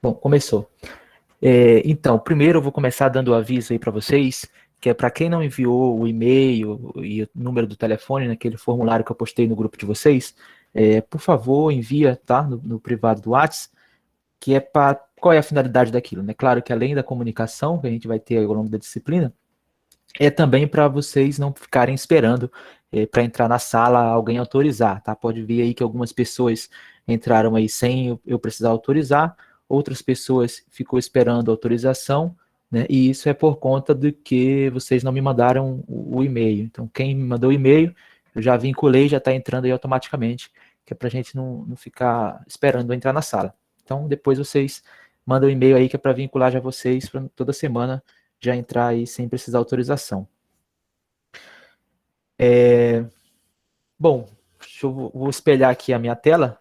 Bom, começou. Então, primeiro eu vou começar dando o aviso aí para vocês, que é para quem não enviou o e-mail e o número do telefone naquele formulário que eu postei no grupo de vocês, por favor, envia, tá, no privado do WhatsApp, que é para qual é a finalidade daquilo, né? Claro que além da comunicação que a gente vai ter ao longo da disciplina, é também para vocês não ficarem esperando para entrar na sala alguém autorizar, tá? Pode ver aí que algumas pessoas entraram aí sem eu precisar autorizar, outras pessoas ficou esperando autorização, né? E isso é por conta de que vocês não me mandaram o e-mail. Então, quem me mandou o e-mail, eu já vinculei, já está entrando aí automaticamente, que é para a gente não ficar esperando entrar na sala. Então, depois vocês mandam o e-mail aí que é para vincular já vocês para toda semana já entrar aí sem precisar autorização. Bom, vou espelhar aqui a minha tela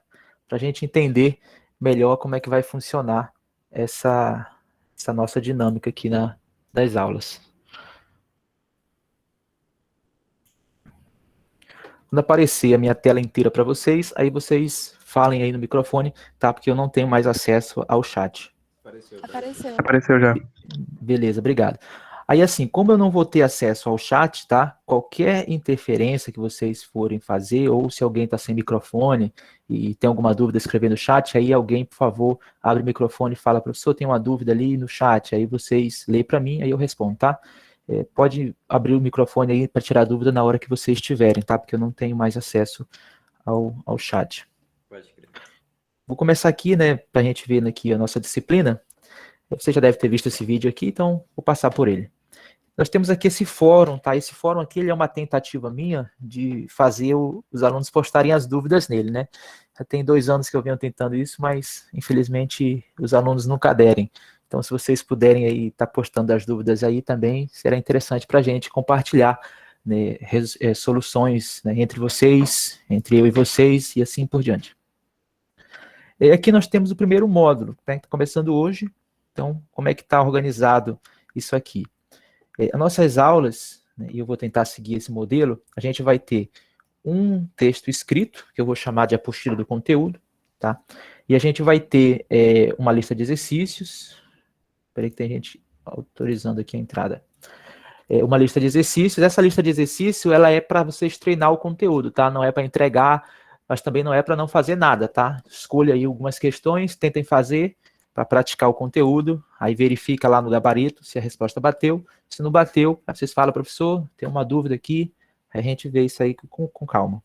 para a gente entender melhor como é que vai funcionar essa nossa dinâmica aqui das aulas. Quando aparecer a minha tela inteira para vocês, aí vocês falem aí no microfone, tá? Porque eu não tenho mais acesso ao chat. Apareceu. Apareceu já. Beleza, obrigado. Aí, assim, como eu não vou ter acesso ao chat, tá? Qualquer interferência que vocês forem fazer, ou se alguém está sem microfone e tem alguma dúvida, escrever no chat, aí alguém, por favor, abre o microfone e fala, professor, tem uma dúvida ali no chat, aí vocês lêem para mim, aí eu respondo, tá? Pode abrir o microfone aí para tirar dúvida na hora que vocês tiverem, tá? Porque eu não tenho mais acesso ao chat. Pode crer. Vou começar aqui, né, para a gente ver aqui a nossa disciplina. Você já deve ter visto esse vídeo aqui, então vou passar por ele. Nós temos aqui esse fórum, tá? Esse fórum aqui ele é uma tentativa minha de fazer os alunos postarem as dúvidas nele, né? Já tem 2 anos que eu venho tentando isso, mas infelizmente os alunos nunca aderem. Então, se vocês puderem aí estar postando as dúvidas aí também, será interessante para a gente compartilhar, né, soluções, né, entre vocês, entre eu e vocês e assim por diante. E aqui nós temos o primeiro módulo, tá? Tá começando hoje. Então, como é que está organizado isso aqui? As nossas aulas, né, e eu vou tentar seguir esse modelo, a gente vai ter um texto escrito, que eu vou chamar de apostila do conteúdo, tá? E a gente vai ter uma lista de exercícios. Espera aí que tem gente autorizando aqui a entrada. Uma lista de exercícios. Essa lista de exercício, ela é para vocês treinar o conteúdo, tá? Não é para entregar, mas também não é para não fazer nada, tá? Escolha aí algumas questões, tentem fazer para praticar o conteúdo, aí verifica lá no gabarito se a resposta bateu. Se não bateu, aí vocês falam, professor, tem uma dúvida aqui, aí a gente vê isso aí com calma.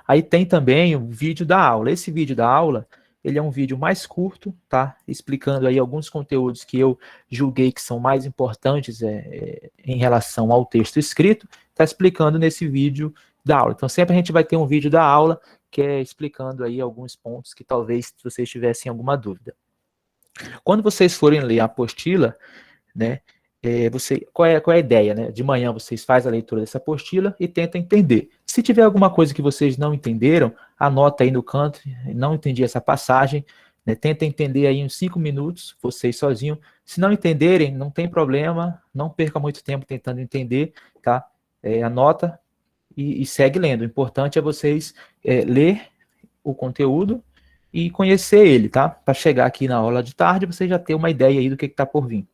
Aí tem também o vídeo da aula. Esse vídeo da aula, ele é um vídeo mais curto, tá? Explicando aí alguns conteúdos que eu julguei que são mais importantes em relação ao texto escrito, tá explicando nesse vídeo da aula. Então sempre a gente vai ter um vídeo da aula que é explicando aí alguns pontos que talvez vocês tivessem alguma dúvida. Quando vocês forem ler a apostila, né, qual é a ideia? Né? De manhã vocês fazem a leitura dessa apostila e tentam entender. Se tiver alguma coisa que vocês não entenderam, anota aí no canto, não entendi essa passagem, né, tenta entender aí uns 5 minutos, vocês sozinhos. Se não entenderem, não tem problema, não perca muito tempo tentando entender, tá? Anota e segue lendo. O importante é vocês ler o conteúdo e conhecer ele, tá? Para chegar aqui na aula de tarde, você já ter uma ideia aí do que está por vir.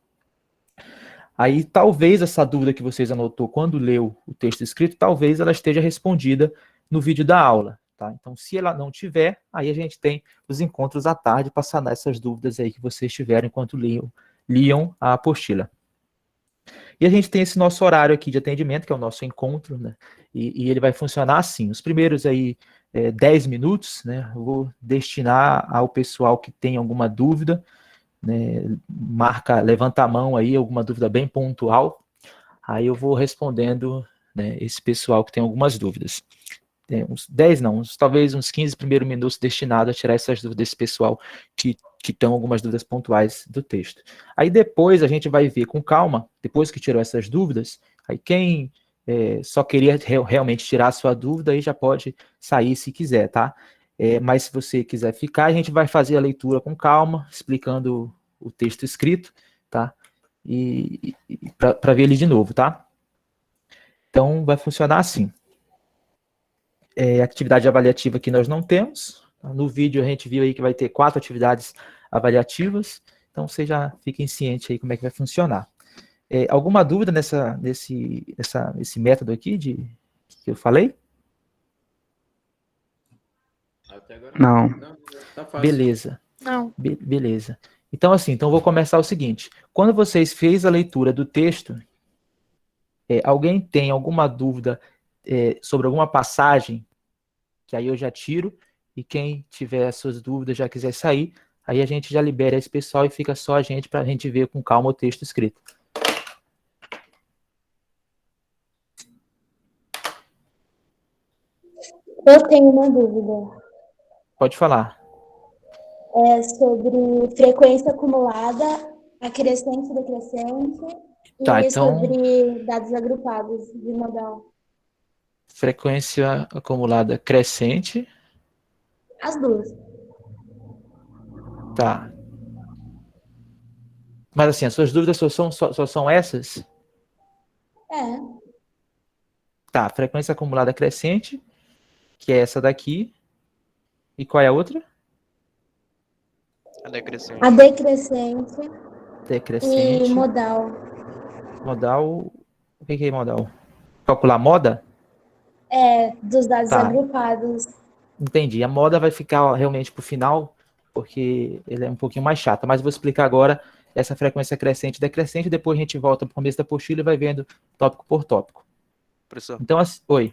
Aí, talvez essa dúvida que vocês anotou quando leu o texto escrito, talvez ela esteja respondida no vídeo da aula, tá? Então, se ela não tiver, aí a gente tem os encontros à tarde para sanar essas dúvidas aí que vocês tiveram enquanto liam a apostila. E a gente tem esse nosso horário aqui de atendimento, que é o nosso encontro, né? E ele vai funcionar assim. Os primeiros aí 10 minutos, né? Eu vou destinar ao pessoal que tem alguma dúvida, né? Levanta a mão aí, alguma dúvida bem pontual. Aí eu vou respondendo, né, esse pessoal que tem algumas dúvidas. Tem uns 10 não, talvez uns 15 primeiros minutos destinados a tirar essas dúvidas desse pessoal que estão algumas dúvidas pontuais do texto. Aí depois a gente vai ver com calma, depois que tirou essas dúvidas, aí quem só queria realmente tirar a sua dúvida, aí já pode sair se quiser, tá? Mas se você quiser ficar, a gente vai fazer a leitura com calma, explicando o texto escrito, tá? E para ver ele de novo, tá? Então vai funcionar assim. Atividade avaliativa que nós não temos. No vídeo a gente viu aí que vai ter 4 atividades avaliativas, então você já fiquem ciente aí como é que vai funcionar. Alguma dúvida nesse método aqui que eu falei? Até agora Não. não, tá fácil. Beleza. Não. Beleza. Então, assim, então vou começar o seguinte. Quando vocês fez a leitura do texto, alguém tem alguma dúvida sobre alguma passagem, que aí eu já tiro, e quem tiver suas dúvidas, já quiser sair, aí a gente já libera esse pessoal e fica só a gente para a gente ver com calma o texto escrito. Eu tenho uma dúvida. Pode falar. É sobre frequência acumulada, acrescente e decrescente, Tá, e então, sobre dados agrupados de modal. frequência acumulada crescente. As duas. Tá. Mas assim, as suas dúvidas só são essas? É. Tá, frequência acumulada crescente, que é essa daqui. E qual é a outra? A decrescente. A decrescente e Decrescente. modal. Modal. O que é modal? Calcular moda? Dos dados Tá. agrupados. Entendi. A moda vai ficar realmente para o final, porque ele é um pouquinho mais chata. Mas eu vou explicar agora essa frequência crescente e decrescente. Depois a gente volta para o começo da apostila e vai vendo tópico por tópico. Professor, Então, oi.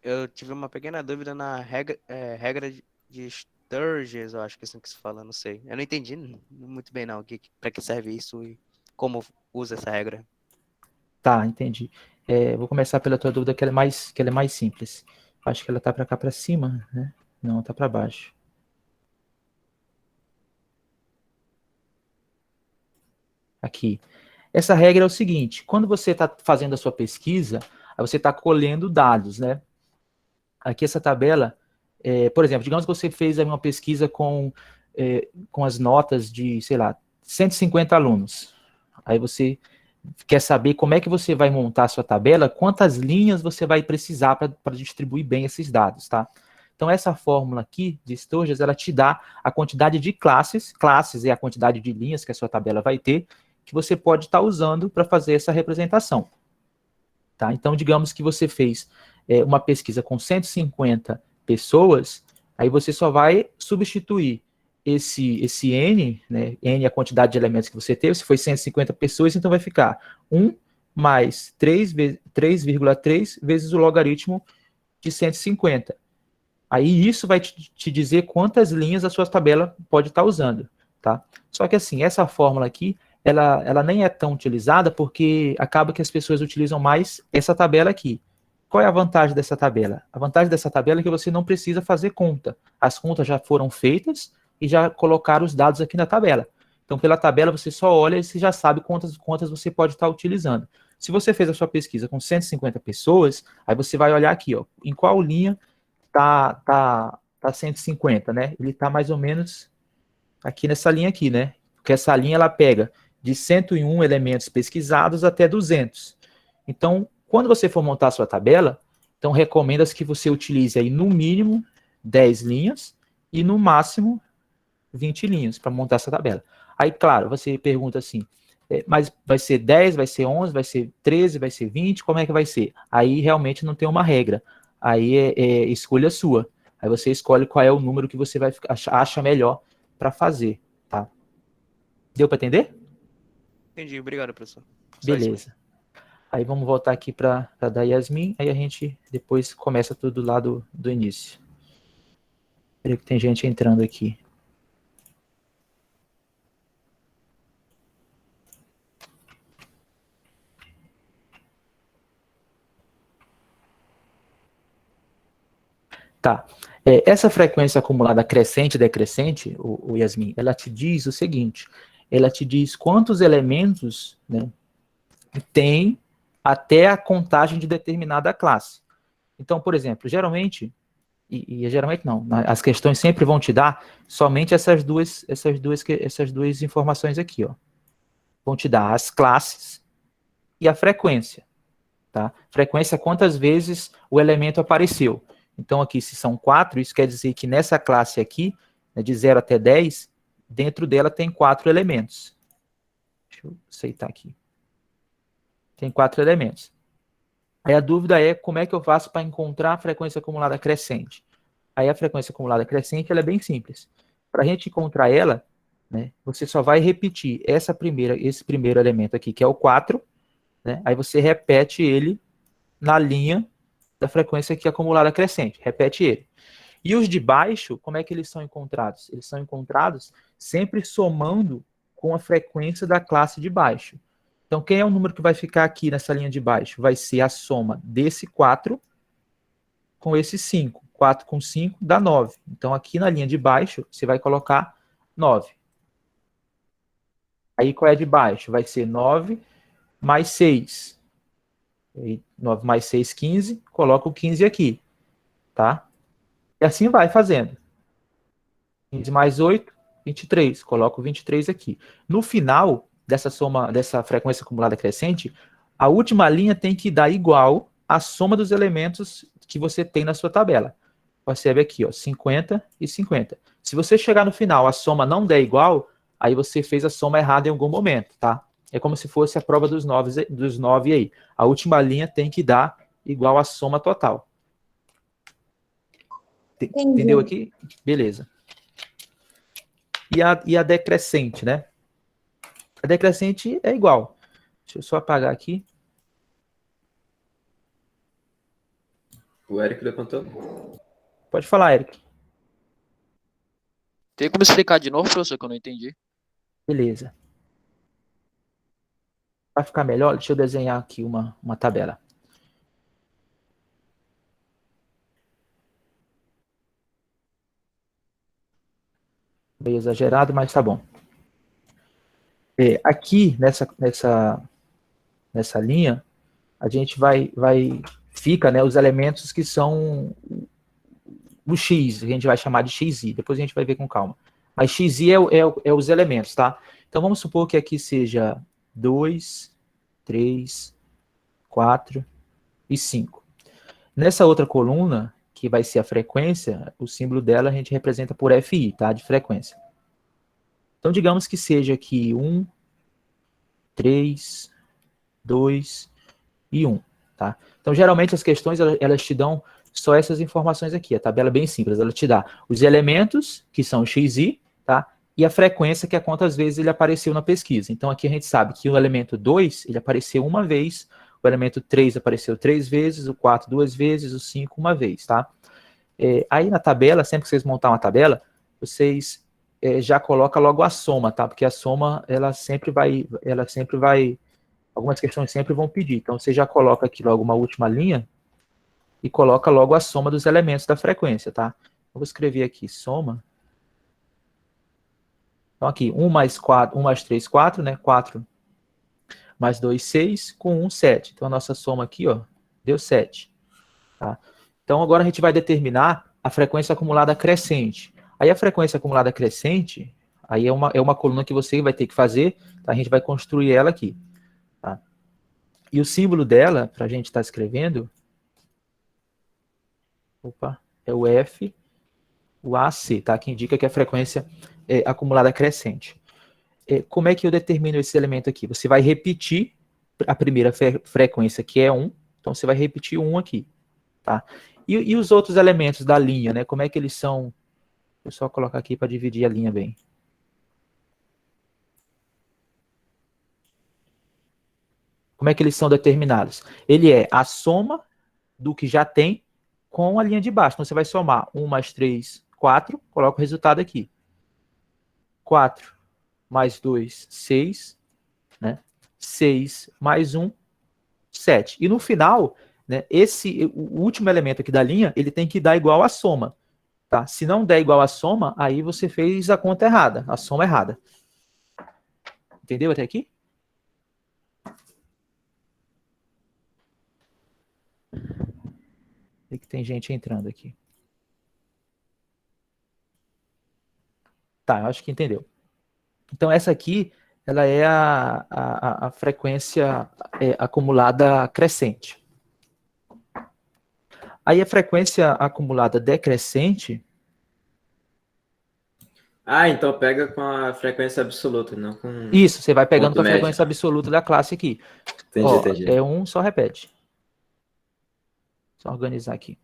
eu tive uma pequena dúvida na regra de Sturges, eu acho que é assim que se fala, não sei. Eu não entendi muito bem, não, para que serve isso e como usa essa regra. Tá, entendi. Vou começar pela tua dúvida, que ela é mais simples. Acho que ela tá para cá para cima, né? Não, tá para baixo. Aqui. Essa regra é o seguinte: quando você está fazendo a sua pesquisa, aí você está colhendo dados, né? Aqui essa tabela, por exemplo, digamos que você fez aí uma pesquisa com as notas de, sei lá, 150 alunos. Aí você quer saber como é que você vai montar a sua tabela, quantas linhas você vai precisar para distribuir bem esses dados, tá? Então, essa fórmula aqui de Sturges, ela te dá a quantidade de classes é a quantidade de linhas que a sua tabela vai ter, que você pode estar usando para fazer essa representação. Tá? Então, digamos que você fez uma pesquisa com 150 pessoas, aí você só vai substituir esse N, né? N é a quantidade de elementos que você teve, se foi 150 pessoas, então vai ficar 1 mais 3,3 vezes o logaritmo de 150. Aí isso vai te dizer quantas linhas a sua tabela pode estar usando, tá? Só que assim, essa fórmula aqui, ela nem é tão utilizada porque acaba que as pessoas utilizam mais essa tabela aqui. Qual é a vantagem dessa tabela? A vantagem dessa tabela é que você não precisa fazer conta. As contas já foram feitas e já colocaram os dados aqui na tabela. Então, pela tabela, você só olha e você já sabe quantas você pode estar utilizando. Se você fez a sua pesquisa com 150 pessoas, aí você vai olhar aqui, ó, em qual linha tá 150, né? Ele tá mais ou menos aqui nessa linha aqui, né? Porque essa linha ela pega de 101 elementos pesquisados até 200. Então, quando você for montar a sua tabela, então recomenda-se que você utilize aí no mínimo 10 linhas e no máximo 20 linhas para montar essa tabela. Aí, claro, você pergunta assim, mas vai ser 10, vai ser 11, vai ser 13, vai ser 20, como é que vai ser? Aí realmente não tem uma regra. Aí é escolha sua. Aí você escolhe qual é o número que você vai acha melhor para fazer, tá? Deu para entender? Entendi, obrigado, professor. Só isso Beleza. Aí vamos voltar aqui para da Yasmin, aí a gente depois começa tudo lá do início. Peraí que tem gente entrando aqui. Tá. Essa frequência acumulada crescente e decrescente, o Yasmin, ela te diz o seguinte, ela te diz quantos elementos, né, tem até a contagem de determinada classe. Então, por exemplo, geralmente, geralmente não, as questões sempre vão te dar somente essas duas informações aqui, ó. Vão te dar as classes e a frequência, tá? Frequência, quantas vezes o elemento apareceu. Então, aqui, se são 4, isso quer dizer que nessa classe aqui, né, de 0 até 10, dentro dela tem 4 elementos. Deixa eu aceitar aqui. Tem 4 elementos. Aí a dúvida é como é que eu faço para encontrar a frequência acumulada crescente. Aí a frequência acumulada crescente ela é bem simples. Para a gente encontrar ela, né, você só vai repetir esse primeiro elemento aqui, que é o 4, né, aí você repete ele na linha da frequência aqui acumulada crescente. Repete ele. E os de baixo, como é que eles são encontrados? Eles são encontrados sempre somando com a frequência da classe de baixo. Então, quem é o número que vai ficar aqui nessa linha de baixo? Vai ser a soma desse 4 com esse 5. 4 com 5 dá 9. Então, aqui na linha de baixo, você vai colocar 9. Aí, qual é a de baixo? Vai ser 9 mais 6. Aí, 9 mais 6, 15. Coloca o 15 aqui. Tá? E assim vai fazendo. 15 mais 8, 23. Coloca o 23 aqui. No final dessa soma, dessa frequência acumulada crescente, a última linha tem que dar igual à soma dos elementos que você tem na sua tabela. Percebe aqui, ó, 50 e 50. Se você chegar no final, a soma não der igual, aí você fez a soma errada em algum momento, tá? É como se fosse a prova dos 9 aí. A última linha tem que dar igual à soma total. Entendeu aqui? Beleza. E a decrescente, né? A decrescente é igual. Deixa eu só apagar aqui. O Eric levantou. Pode falar, Eric. Tem como explicar de novo, professor, que eu não entendi? Beleza. Para ficar melhor, deixa eu desenhar aqui uma tabela. Meio exagerado, mas tá bom. Aqui, nessa linha, a gente fica, né, os elementos que são o X, a gente vai chamar de XI, depois a gente vai ver com calma. Mas XI é os elementos, tá? Então vamos supor que aqui seja 2, 3, 4 e 5. Nessa outra coluna, que vai ser a frequência, o símbolo dela a gente representa por FI, tá? De frequência. Então, digamos que seja aqui 1, 3, 2 e 1, tá? Então, geralmente as questões, elas te dão só essas informações aqui. A tabela é bem simples, ela te dá os elementos, que são XI, tá? E a frequência, que é quantas vezes ele apareceu na pesquisa. Então, aqui a gente sabe que o elemento 2, ele apareceu uma vez, o elemento 3 apareceu 3 vezes, o 4 2 vezes, o 5 uma vez, tá? Aí na tabela, sempre que vocês montar uma tabela, vocês já colocam logo a soma, tá? Porque a soma, ela sempre vai, algumas questões sempre vão pedir. Então, você já coloca aqui logo uma última linha e coloca logo a soma dos elementos da frequência, tá? Eu vou escrever aqui, soma. Então, aqui, 1 mais 3, 4, né? 4 mais 2, 6, com 1, 7. Então, a nossa soma aqui, ó, deu 7. Tá? Então, agora a gente vai determinar a frequência acumulada crescente. Aí, a frequência acumulada crescente, aí é uma coluna que você vai ter que fazer, tá? A gente vai construir ela aqui. Tá? E o símbolo dela, para a gente estar escrevendo, é o F, o AC, tá? Que indica que a frequência é acumulada crescente. Como é que eu determino esse elemento aqui? Você vai repetir a primeira frequência, que é 1, então você vai repetir 1 aqui, tá? E os outros elementos da linha, né? Como é que eles são? Vou só colocar aqui para dividir a linha bem. Como é que eles são determinados? Ele é a soma do que já tem com a linha de baixo. Então, você vai somar 1 mais 3, 4, coloca o resultado aqui. 4 mais 2, 6, né? 6 mais 1, 7. E no final, né, o último elemento aqui da linha, ele tem que dar igual à soma. Tá? Se não der igual à soma, aí você fez a conta errada, a soma errada. Entendeu até aqui? Sei que tem gente entrando aqui. Tá, eu acho que entendeu. Então, essa aqui, ela é a frequência acumulada crescente. Aí, a frequência acumulada decrescente... Ah, então pega com a frequência absoluta, não com Isso, você vai pegando ponto com a médio. frequência absoluta da classe aqui. Entendi, Ó, entendi. é 1, só repete. Só organizar aqui.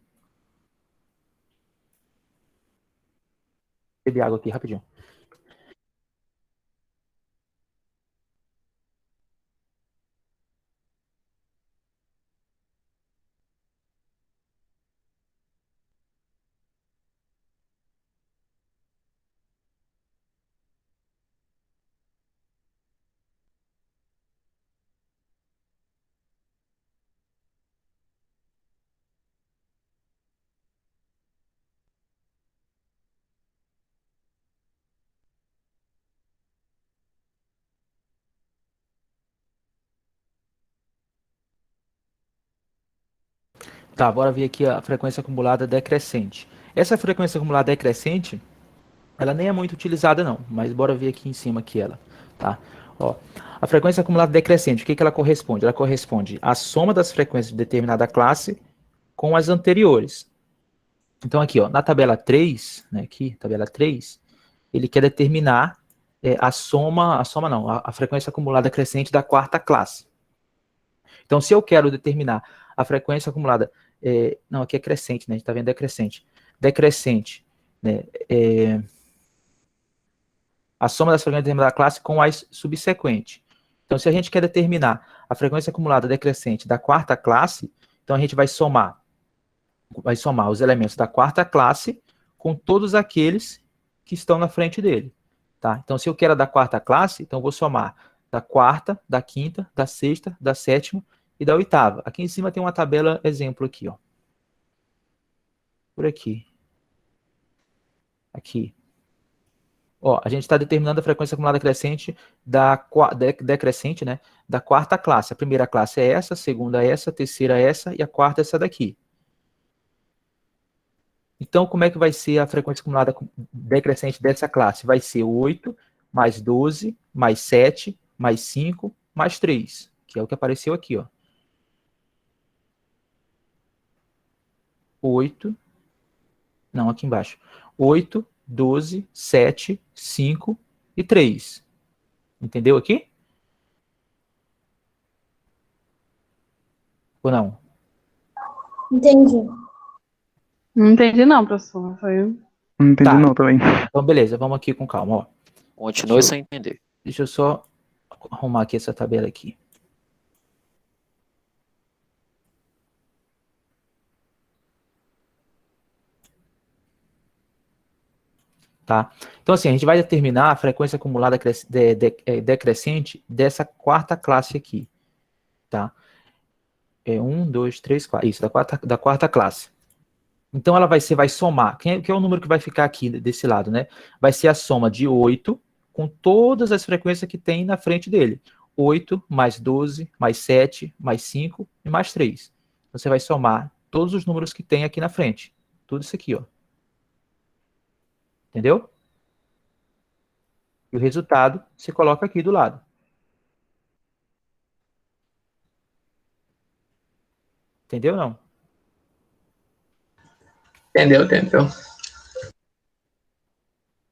Beber água aqui, rapidinho. Tá, bora ver aqui a frequência acumulada decrescente. Essa frequência acumulada decrescente, ela nem é muito utilizada não, mas bora ver aqui em cima aqui ela, tá? Ó, a frequência acumulada decrescente, o que que ela corresponde? Ela corresponde à soma das frequências de determinada classe com as anteriores. Então aqui, ó, na tabela 3, né, aqui, tabela 3, ele quer determinar a soma não, a frequência acumulada crescente da quarta classe. Então, se eu quero determinar a frequência acumulada, não, aqui é crescente, né? A gente está vendo decrescente. Decrescente, né? A soma das frequências da classe com as subsequentes. Então, se a gente quer determinar a frequência acumulada decrescente da quarta classe, então a gente vai somar os elementos da quarta classe com todos aqueles que estão na frente dele. Tá? Então, se eu quero a da quarta classe, então eu vou somar da quarta, da quinta, da sexta, da sétima e da oitava. Aqui em cima tem uma tabela exemplo aqui, ó. Por aqui. Aqui. Ó, a gente está determinando a frequência acumulada crescente decrescente, né, da quarta classe. A primeira classe é essa, a segunda é essa, a terceira é essa e a quarta é essa daqui. Então, como é que vai ser a frequência acumulada decrescente dessa classe? Vai ser 8, mais 12, mais 7, mais 5, mais 3, que é o que apareceu aqui, ó. 8, não, aqui embaixo. 8, 12, 7, 5 e 3. Entendeu aqui? Ou não? Entendi. Não entendi não, professor. Foi... Não entendi Tá. não também. Então, beleza, vamos aqui com calma, ó. Continue sem entender. Deixa eu só arrumar aqui essa tabela aqui. Tá? Então, assim, a gente vai determinar a frequência acumulada decrescente dessa quarta classe aqui. Tá? É 1, 2, 3, 4. Isso, da quarta classe. Então, ela vai somar. Que é o número que vai ficar aqui desse lado, né? Vai ser a soma de 8 com todas as frequências que tem na frente dele. 8 mais 12, mais 7, mais 5 e mais 3. Então, você vai somar todos os números que tem aqui na frente. Tudo isso aqui, ó. Entendeu? E o resultado você coloca aqui do lado. Entendeu ou não? Entendeu?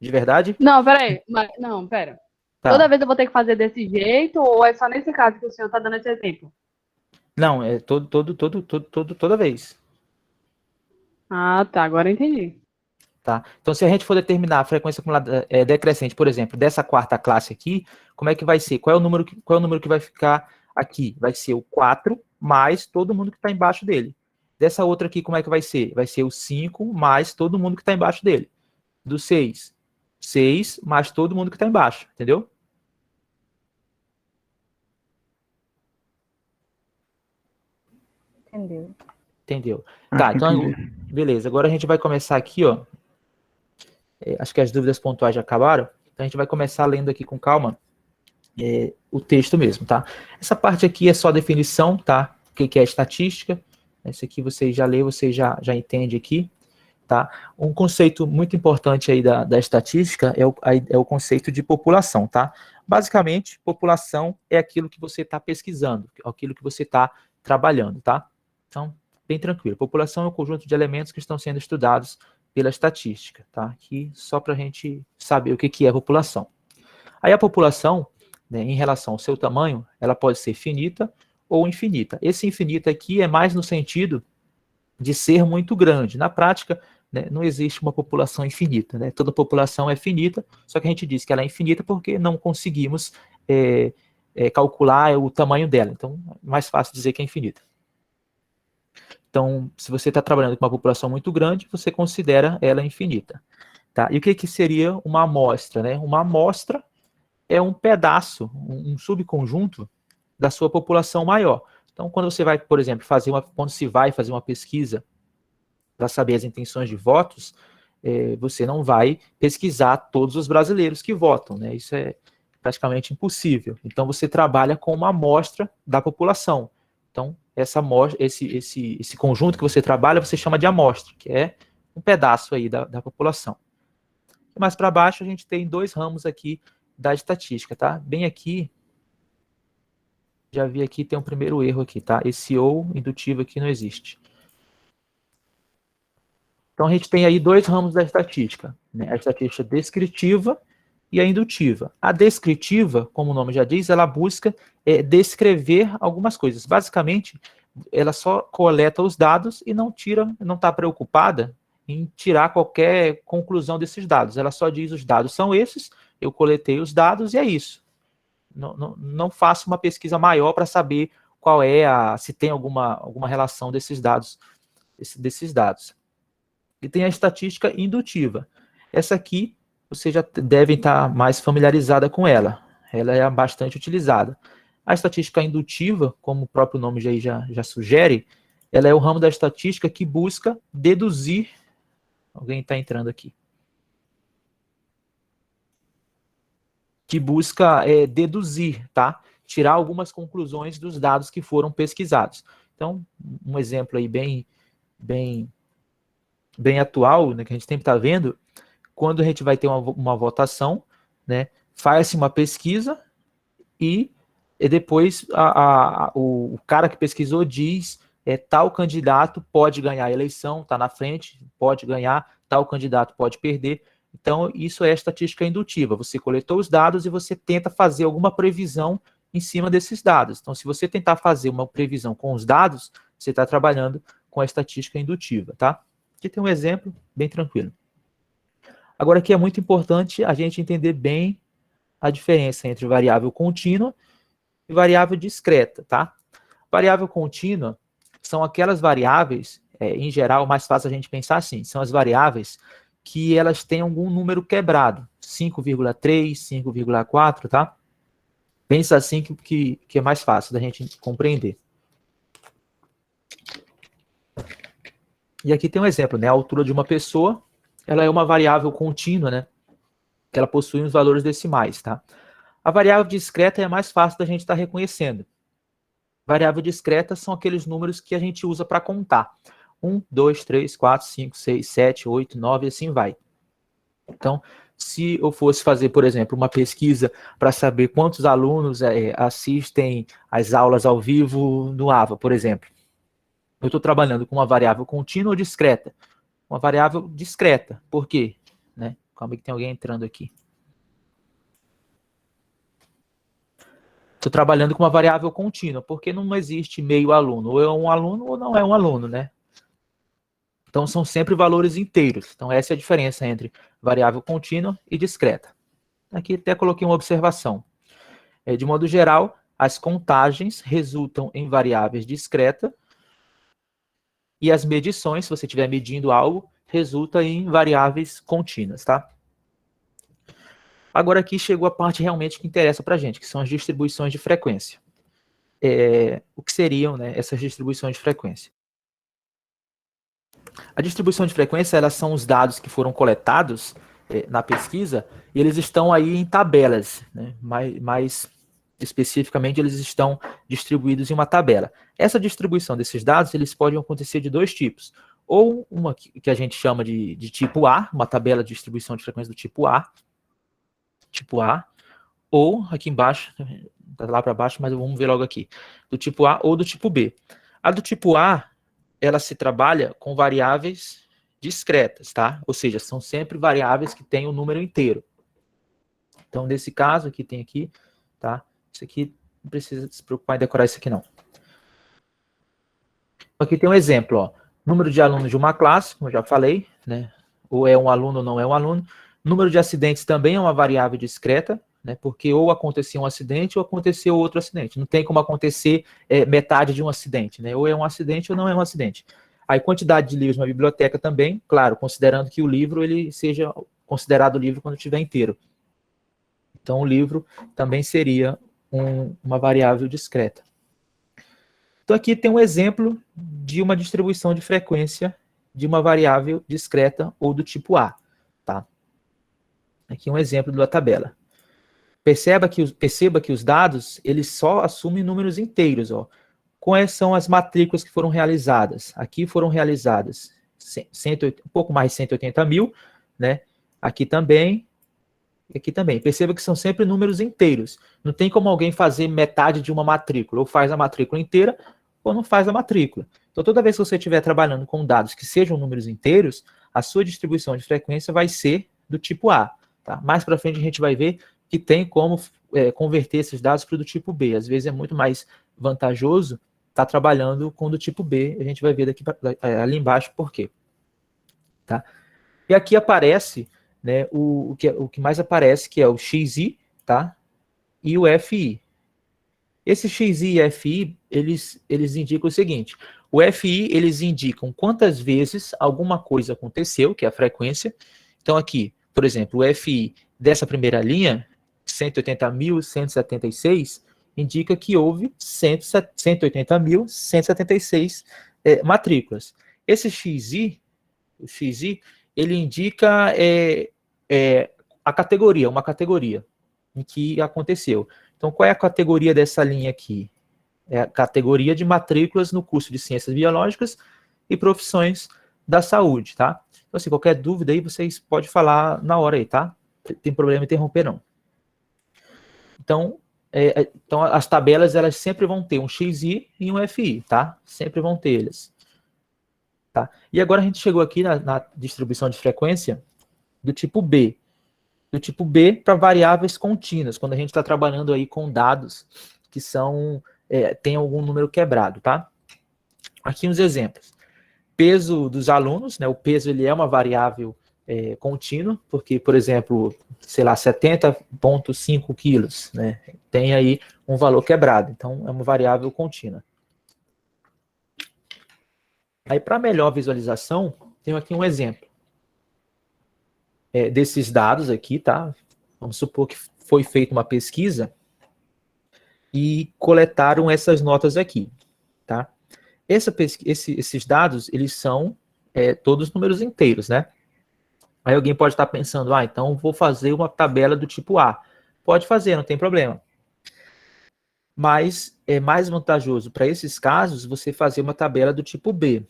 De verdade? Não, peraí. Não, pera. Tá. Toda vez eu vou ter que fazer desse jeito ou é só nesse caso que o senhor tá dando esse exemplo? Não, é toda vez. Ah, tá. Agora eu entendi. Tá? Então, se a gente for determinar a frequência acumulada decrescente, por exemplo, dessa quarta classe aqui, como é que vai ser? Qual é o número que vai ficar aqui? Vai ser o 4 mais todo mundo que está embaixo dele. Dessa outra aqui, como é que vai ser? Vai ser o 5 mais todo mundo que está embaixo dele. Do 6. 6 mais todo mundo que está embaixo. Entendeu? Entendeu. Tá, então, Entendi. beleza. Agora a gente vai começar aqui, ó. Acho que as dúvidas pontuais já acabaram. Então a gente vai começar lendo aqui com calma o texto mesmo, tá? Essa parte aqui é só definição, tá? O que é estatística. Esse aqui você já lê, você já entende aqui, tá? Um conceito muito importante aí da estatística é o conceito de população, tá? Basicamente, população é aquilo que você está pesquisando, aquilo que você está trabalhando, tá? Então, bem tranquilo. População é um conjunto de elementos que estão sendo estudados pela estatística, tá? Aqui só para a gente saber o que é a população. Aí a população, né, em relação ao seu tamanho, ela pode ser finita ou infinita. Esse infinito aqui é mais no sentido de ser muito grande. Na prática, né, não existe uma população infinita, né? Toda população é finita, só que a gente diz que ela é infinita porque não conseguimos calcular o tamanho dela. Então, é mais fácil dizer que é infinita. Então, se você está trabalhando com uma população muito grande, você considera ela infinita. Tá? E o que seria uma amostra, né? Uma amostra é um pedaço, um subconjunto da sua população maior. Então, quando você vai, por exemplo, quando se vai fazer uma pesquisa para saber as intenções de votos, você não vai pesquisar todos os brasileiros que votam, né? Isso é praticamente impossível. Então, você trabalha com uma amostra da população. Então, esse conjunto que você trabalha, você chama de amostra, que é um pedaço aí da população. E mais para baixo, a gente tem 2 ramos aqui da estatística, tá? Bem aqui, já vi aqui, tem um primeiro erro aqui, tá? Esse ou indutivo aqui não existe. Então, a gente tem aí 2 ramos da estatística, né? A estatística descritiva e a indutiva. A descritiva, como o nome já diz, ela busca descrever algumas coisas. Basicamente, ela só coleta os dados e não está preocupada em tirar qualquer conclusão desses dados. Ela só diz: os dados são esses, eu coletei os dados e é isso. Não faço uma pesquisa maior para saber se tem alguma relação desses dados. E tem a estatística indutiva. Essa aqui, você já deve estar mais familiarizada com ela. Ela é bastante utilizada. A estatística indutiva, como o próprio nome já sugere, ela é o ramo da estatística que busca deduzir. Alguém está entrando aqui. Que busca deduzir, tá? Tirar algumas conclusões dos dados que foram pesquisados. Então, um exemplo aí bem atual, né, que a gente sempre está vendo, quando a gente vai ter uma votação, né, faz-se uma pesquisa e depois o cara que pesquisou diz tal candidato pode ganhar a eleição, está na frente, pode ganhar, tal candidato pode perder. Então, isso é estatística indutiva. Você coletou os dados e você tenta fazer alguma previsão em cima desses dados. Então, se você tentar fazer uma previsão com os dados, você está trabalhando com a estatística indutiva, tá? Aqui tem um exemplo bem tranquilo. Agora, aqui é muito importante a gente entender bem a diferença entre variável contínua e variável discreta, tá? Variável contínua são aquelas variáveis, em geral, mais fácil a gente pensar assim, são as variáveis que elas têm algum número quebrado, 5,3, 5,4, tá? Pensa assim que é mais fácil da gente compreender. E aqui tem um exemplo, né? A altura de uma pessoa, ela é uma variável contínua, né? Que ela possui uns valores decimais, tá? A variável discreta é mais fácil da gente estar reconhecendo. Variável discreta são aqueles números que a gente usa para contar. 1, 2, 3, 4, 5, 6, 7, 8, 9 e assim vai. Então, se eu fosse fazer, por exemplo, uma pesquisa para saber quantos alunos assistem às aulas ao vivo no AVA, por exemplo, eu estou trabalhando com uma variável contínua ou discreta? Uma variável discreta. Por quê? Né? Calma aí que tem alguém entrando aqui. Estou trabalhando com uma variável contínua, porque não existe meio aluno. Ou é um aluno ou não é um aluno, né? Então, são sempre valores inteiros. Então, essa é a diferença entre variável contínua e discreta. Aqui até coloquei uma observação. De modo geral, as contagens resultam em variáveis discretas e as medições, se você estiver medindo algo, resulta em variáveis contínuas, tá? Agora aqui chegou a parte realmente que interessa para a gente, que são as distribuições de frequência. O que seriam, né, essas distribuições de frequência? A distribuição de frequência, elas são os dados que foram coletados na pesquisa e eles estão aí em tabelas, né? Mais especificamente, eles estão distribuídos em uma tabela. Essa distribuição desses dados, eles podem acontecer de 2 tipos. Ou uma que a gente chama de tipo A, uma tabela de distribuição de frequência do tipo A, ou aqui embaixo, tá lá para baixo, mas vamos ver logo aqui, do tipo A ou do tipo B. A do tipo A, ela se trabalha com variáveis discretas, tá? Ou seja, são sempre variáveis que têm o número inteiro. Então, nesse caso, aqui tem aqui, tá? Isso aqui não precisa se preocupar em decorar isso aqui, não. Aqui tem um exemplo, ó. Número de alunos de uma classe, como eu já falei, né? Ou é um aluno ou não é um aluno. Número de acidentes também é uma variável discreta, né? Porque ou aconteceu um acidente ou aconteceu outro acidente. Não tem como acontecer metade de um acidente, né? Ou é um acidente ou não é um acidente. Aí, quantidade de livros na biblioteca também, claro, considerando que o livro ele seja considerado livro quando estiver inteiro. Então, o livro também seria uma variável discreta. Então, aqui tem um exemplo de uma distribuição de frequência de uma variável discreta ou do tipo A. Tá? Aqui um exemplo da tabela. Perceba que os dados eles só assumem números inteiros. Ó. Quais são as matrículas que foram realizadas? Aqui foram realizadas um pouco mais de 180 mil, né? Aqui também. Aqui também. Perceba que são sempre números inteiros. Não tem como alguém fazer metade de uma matrícula. Ou faz a matrícula inteira, ou não faz a matrícula. Então, toda vez que você estiver trabalhando com dados que sejam números inteiros, a sua distribuição de frequência vai ser do tipo A. Tá? Mais para frente a gente vai ver que tem como converter esses dados para o do tipo B. Às vezes é muito mais vantajoso estar trabalhando com o do tipo B. A gente vai ver ali embaixo por quê. Tá? E aqui aparece, né, o que mais aparece, que é o XI, tá? E o FI. Esse XI e FI, eles indicam o seguinte: o FI, eles indicam quantas vezes alguma coisa aconteceu, que é a frequência. Então aqui, por exemplo, o FI dessa primeira linha, 180.176, indica que houve 180.176 matrículas. Esse XI, o XI, ele indica a categoria, uma categoria em que aconteceu. Então, qual é a categoria dessa linha aqui? É a categoria de matrículas no curso de Ciências Biológicas e Profissões da Saúde, tá? Então, assim, qualquer dúvida aí, vocês podem falar na hora aí, tá? Não tem problema em interromper, não. Então, as tabelas, elas sempre vão ter um XI e um FI, tá? Sempre vão ter eles. Tá? E agora a gente chegou aqui na distribuição de frequência do tipo B. Do tipo B para variáveis contínuas, quando a gente está trabalhando aí com dados que tem algum número quebrado, tá? Aqui uns exemplos. Peso dos alunos, né? O peso ele é uma variável contínua, porque, por exemplo, sei lá, 70,5 quilos, né? Tem aí um valor quebrado, então é uma variável contínua. Aí, para melhor visualização, tenho aqui um exemplo desses dados aqui, tá? Vamos supor que foi feita uma pesquisa e coletaram essas notas aqui, tá? Esses dados, eles são todos números inteiros, né? Aí alguém pode estar pensando, então vou fazer uma tabela do tipo A. Pode fazer, não tem problema. Mas é mais vantajoso para esses casos você fazer uma tabela do tipo B.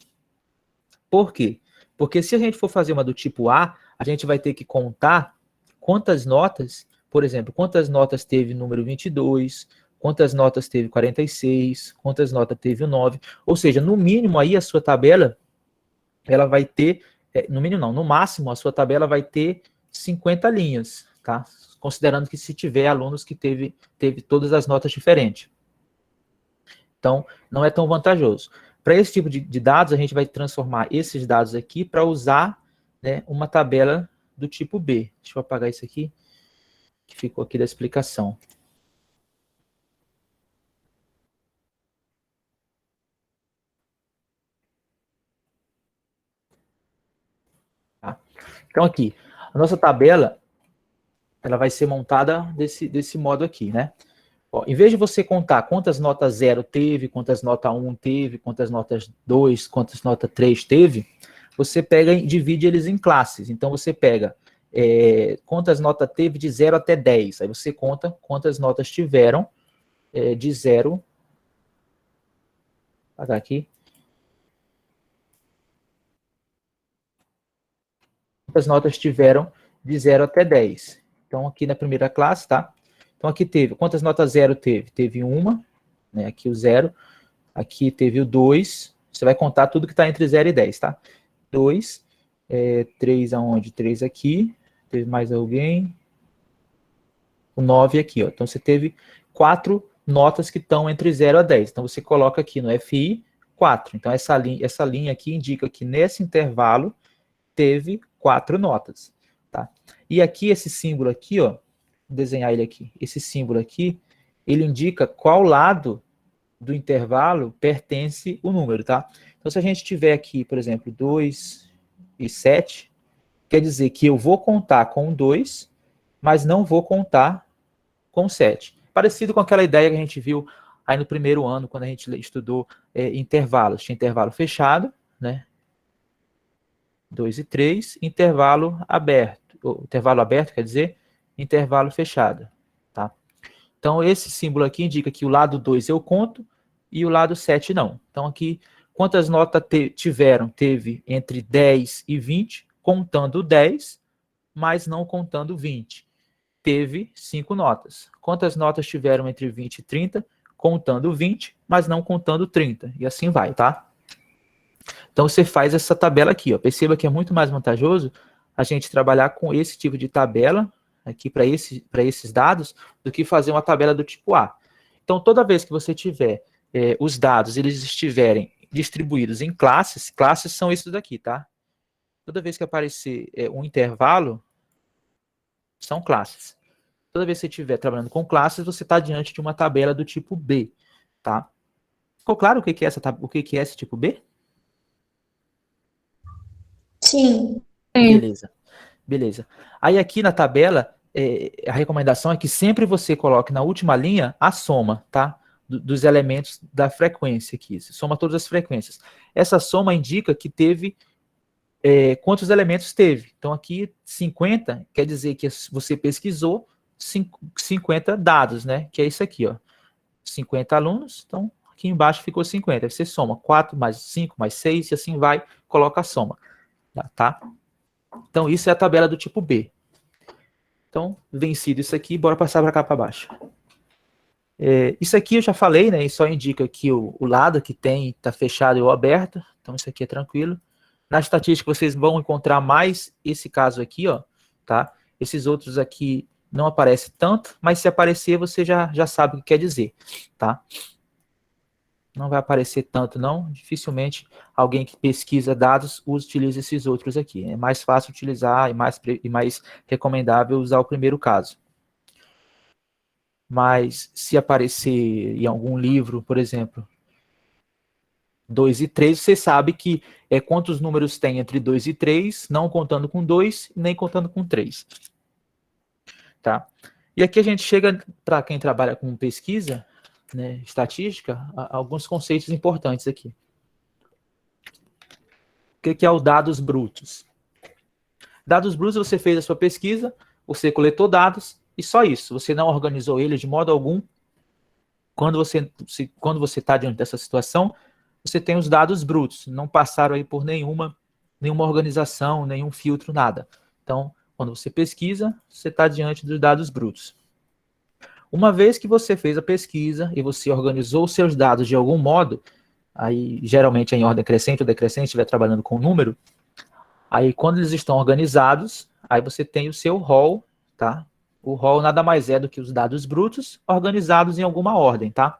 Por quê? Porque se a gente for fazer uma do tipo A, a gente vai ter que contar quantas notas, por exemplo, quantas notas teve o número 22, quantas notas teve 46, quantas notas teve o 9. Ou seja, no mínimo aí a sua tabela, ela vai ter, no mínimo não, no máximo a sua tabela vai ter 50 linhas, tá? Considerando que se tiver alunos que teve todas as notas diferentes. Então, não é tão vantajoso. Para esse tipo de dados, a gente vai transformar esses dados aqui para usar, né, uma tabela do tipo B. Deixa eu apagar isso aqui, que ficou aqui da explicação. Tá? Então, aqui, a nossa tabela, ela vai ser montada desse modo aqui, né? Ó, em vez de você contar quantas notas 0 teve, quantas notas 1 teve, quantas notas 2, quantas notas 3 teve, você pega e divide eles em classes. Então, você pega quantas notas teve de 0 até 10. Aí você conta quantas notas tiveram de 0. Vou apagar aqui. Quantas notas tiveram de 0 até 10. Então, aqui na primeira classe, tá? Então, aqui teve, quantas notas 0 teve? Teve uma, né? Aqui o 0. Aqui teve o 2. Você vai contar tudo que está entre 0 e 10, tá? 2. 3 aonde? 3 aqui. Teve mais alguém? O 9 aqui, ó. Então, você teve 4 notas que estão entre 0 a 10. Então, você coloca aqui no FI 4. Então, essa linha aqui indica que nesse intervalo teve 4 notas, tá? E aqui, esse símbolo aqui, ó, vou desenhar ele aqui. Esse símbolo aqui, ele indica qual lado do intervalo pertence o número, tá? Então, se a gente tiver aqui, por exemplo, 2 e 7, quer dizer que eu vou contar com 2, mas não vou contar com 7. Parecido com aquela ideia que a gente viu aí no primeiro ano, quando a gente estudou intervalos. Tinha intervalo fechado, né? 2 e 3, intervalo aberto. Intervalo aberto quer dizer intervalo fechado, tá? Então, esse símbolo aqui indica que o lado 2 eu conto e o lado 7 não. Então, aqui, quantas notas teve entre 10 e 20, contando 10, mas não contando 20. Teve 5 notas. Quantas notas tiveram entre 20 e 30, contando 20, mas não contando 30. E assim vai, tá? Então, você faz essa tabela aqui, ó. Perceba que é muito mais vantajoso a gente trabalhar com esse tipo de tabela aqui para esses dados do que fazer uma tabela do tipo A. Então, toda vez que você tiver os dados, eles estiverem distribuídos em classes, classes são esses daqui, tá? Toda vez que aparecer um intervalo, são classes. Toda vez que você estiver trabalhando com classes, você está diante de uma tabela do tipo B, tá? Ficou claro o que é esse tipo B? Sim. Beleza. Beleza. Aí aqui na tabela, a recomendação é que sempre você coloque na última linha a soma, tá? Dos elementos da frequência aqui. Você soma todas as frequências. Essa soma indica que teve quantos elementos teve. Então aqui 50 quer dizer que você pesquisou 50 dados, né? Que é isso aqui, ó. 50 alunos, então aqui embaixo ficou 50. Aí você soma 4 mais 5 mais 6 e assim vai, coloca a soma. Tá? Então isso é a tabela do tipo B. Então, vencido isso aqui, bora passar para cá para baixo. Isso aqui eu já falei, né? E só indica que o lado que tem está fechado ou aberto. Então isso aqui é tranquilo. Na estatística vocês vão encontrar mais esse caso aqui, ó, tá? Esses outros aqui não aparecem tanto, mas se aparecer você já sabe o que quer dizer, tá? Não vai aparecer tanto, não. Dificilmente alguém que pesquisa dados utiliza esses outros aqui. É mais fácil utilizar e mais recomendável usar o primeiro caso. Mas se aparecer em algum livro, por exemplo, 2 e 3, você sabe que quantos números tem entre 2 e 3, não contando com 2, nem contando com 3. Tá? E aqui a gente chega, para quem trabalha com pesquisa, né, estatística, alguns conceitos importantes aqui. O que é o dados brutos? Dados brutos, você fez a sua pesquisa, você coletou dados, e só isso. Você não organizou eles de modo algum. Quando você está diante dessa situação, você tem os dados brutos, não passaram aí por nenhuma organização, nenhum filtro, nada. Então, quando você pesquisa, você está diante dos dados brutos. Uma vez que você fez a pesquisa e você organizou os seus dados de algum modo, aí geralmente é em ordem crescente ou decrescente, estiver trabalhando com número, aí quando eles estão organizados, aí você tem o seu rol, tá? O rol nada mais é do que os dados brutos organizados em alguma ordem, tá?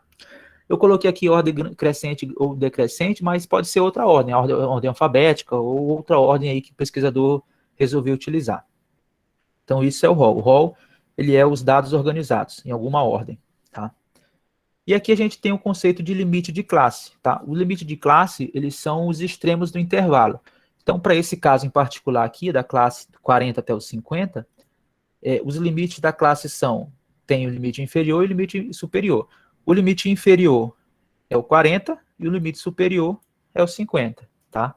Eu coloquei aqui ordem crescente ou decrescente, mas pode ser outra ordem, ordem alfabética ou outra ordem aí que o pesquisador resolveu utilizar. Então isso é o rol. O rol, ele é os dados organizados em alguma ordem, tá? E aqui a gente tem o conceito de limite de classe, tá? O limite de classe, eles são os extremos do intervalo. Então, para esse caso em particular aqui, da classe 40 até os 50, os limites da classe tem o limite inferior e o limite superior. O limite inferior é o 40 e o limite superior é o 50, tá?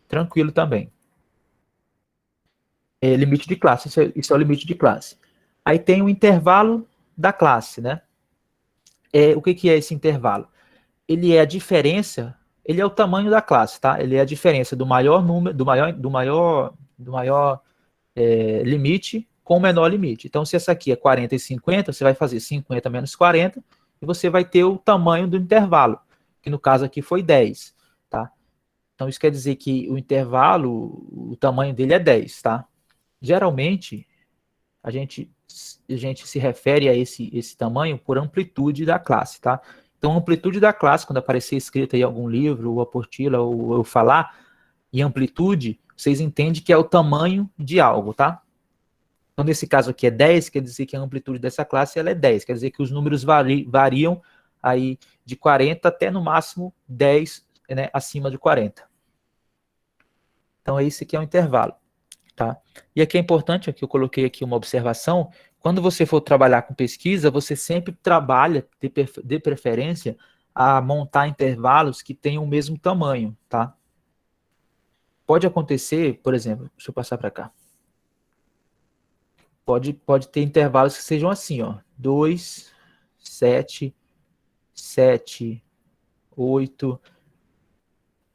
Tranquilo também. Limite de classe, isso é o limite de classe. Aí tem o intervalo da classe, né? O que é esse intervalo? Ele é a diferença, ele é o tamanho da classe, tá? Ele é a diferença do maior número, do maior limite com o menor limite. Então, se essa aqui é 40 e 50, você vai fazer 50 menos 40 e você vai ter o tamanho do intervalo, que no caso aqui foi 10, tá? Então, isso quer dizer que o intervalo, o tamanho dele é 10, tá? Geralmente, a gente se refere a esse tamanho por amplitude da classe, tá? Então, a amplitude da classe, quando aparecer escrito em algum livro, ou apostila, ou eu falar, em amplitude, vocês entendem que é o tamanho de algo, tá? Então, nesse caso aqui é 10, quer dizer que a amplitude dessa classe ela é 10, quer dizer que os números variam aí de 40 até no máximo 10, né, acima de 40. Então, esse aqui é o intervalo, tá? E aqui é importante, aqui eu coloquei aqui uma observação, quando você for trabalhar com pesquisa, você sempre trabalha, de preferência, a montar intervalos que tenham o mesmo tamanho, tá? Pode acontecer, por exemplo, deixa eu passar para cá. Pode ter intervalos que sejam assim, ó, 2, 7, 7, 8,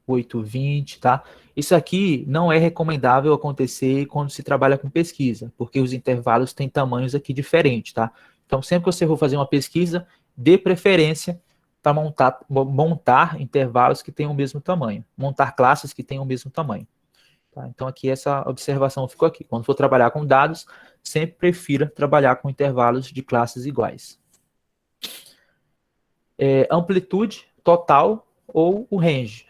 8, 20, tá? Isso aqui não é recomendável acontecer quando se trabalha com pesquisa, porque os intervalos têm tamanhos aqui diferentes, tá? Então, sempre que você for fazer uma pesquisa, dê preferência para montar intervalos que tenham o mesmo tamanho, montar classes que tenham o mesmo tamanho. Tá? Então, aqui essa observação ficou aqui. Quando for trabalhar com dados, sempre prefira trabalhar com intervalos de classes iguais. Amplitude total ou o range.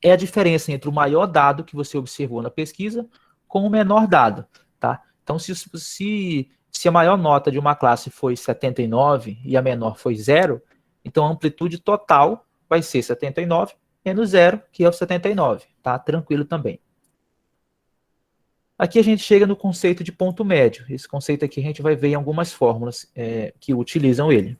É a diferença entre o maior dado que você observou na pesquisa com o menor dado, tá? Então, se a maior nota de uma classe foi 79 e a menor foi 0, então a amplitude total vai ser 79 menos 0, que é o 79, tá? Tranquilo também. Aqui a gente chega no conceito de ponto médio. Esse conceito aqui a gente vai ver em algumas fórmulas que utilizam ele.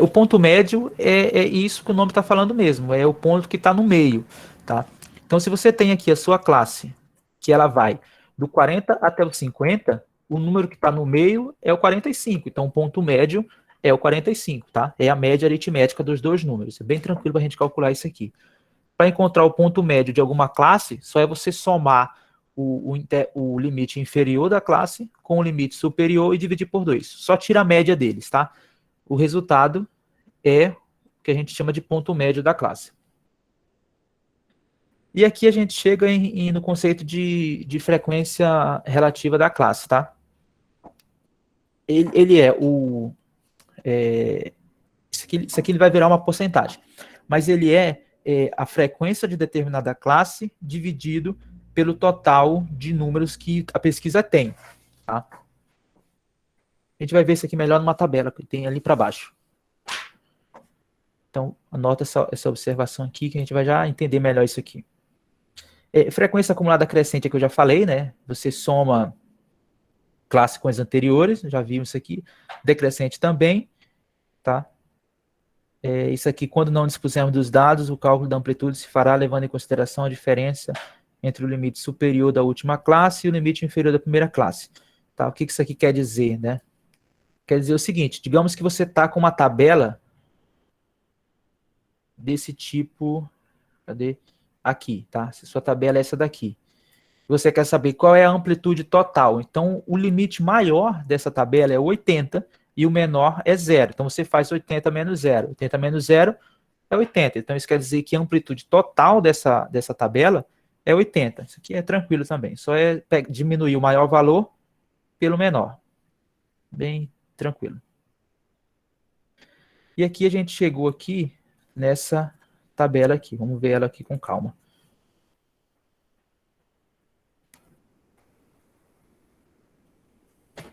O ponto médio é isso que o nome está falando mesmo, é o ponto que está no meio, tá? Então, se você tem aqui a sua classe, que ela vai do 40 até o 50, o número que está no meio é o 45, então o ponto médio é o 45, tá? É a média aritmética dos dois números, é bem tranquilo para a gente calcular isso aqui. Para encontrar o ponto médio de alguma classe, só é você somar o limite inferior da classe com o limite superior e dividir por 2. Só tira a média deles, tá? O resultado é o que a gente chama de ponto médio da classe. E aqui a gente chega no conceito de frequência relativa da classe, tá? Ele isso aqui ele vai virar uma porcentagem, mas ele é a frequência de determinada classe dividido pelo total de números que a pesquisa tem, tá? A gente vai ver isso aqui melhor numa tabela que tem ali para baixo. Então, anota essa observação aqui que a gente vai já entender melhor isso aqui. Frequência acumulada crescente é que eu já falei, né? Você soma classe com as anteriores, já vimos isso aqui. Decrescente também, tá? Isso aqui, quando não dispusermos dos dados, o cálculo da amplitude se fará levando em consideração a diferença entre o limite superior da última classe e o limite inferior da primeira classe. Tá? O que isso aqui quer dizer, né? Quer dizer o seguinte, digamos que você está com uma tabela desse tipo, cadê? Aqui, tá? Se sua tabela é essa daqui. Você quer saber qual é a amplitude total. Então, o limite maior dessa tabela é 80 e o menor é 0. Então, você faz 80 menos 0. 80 menos 0 é 80. Então, isso quer dizer que a amplitude total dessa tabela é 80. Isso aqui é tranquilo também. Só é diminuir o maior valor pelo menor. Bem tranquilo. E aqui a gente chegou aqui nessa tabela aqui. Vamos ver ela aqui com calma.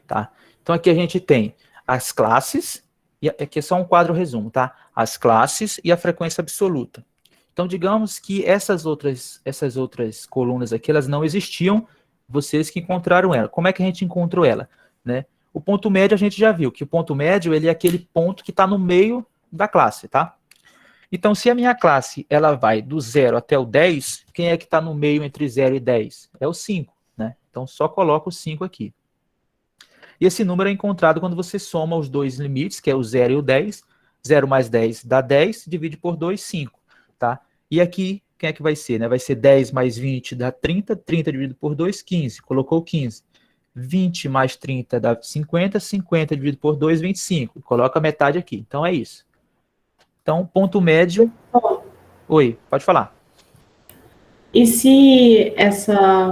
Tá? Então aqui a gente tem as classes, e aqui é só um quadro resumo, tá? As classes e a frequência absoluta. Então digamos que essas outras colunas aqui, elas não existiam, vocês que encontraram ela. Como é que a gente encontrou ela? Né? O ponto médio a gente já viu, que o ponto médio ele é aquele ponto que está no meio da classe, tá? Então, se a minha classe ela vai do 0 até o 10, quem é que está no meio entre 0 e 10? É o 5, né? Então, só coloca o 5 aqui. E esse número é encontrado quando você soma os dois limites, que é o 0 e o 10. 0 mais 10 dá 10, divide por 2, 5, tá? E aqui, quem é que vai ser, né? Vai ser 10 mais 20 dá 30, 30 dividido por 2, 15. Colocou 15. 20 mais 30 dá 50, 50 dividido por 2, 25. Coloca a metade aqui. Então, é isso. Então, ponto médio... Oi, pode falar. E se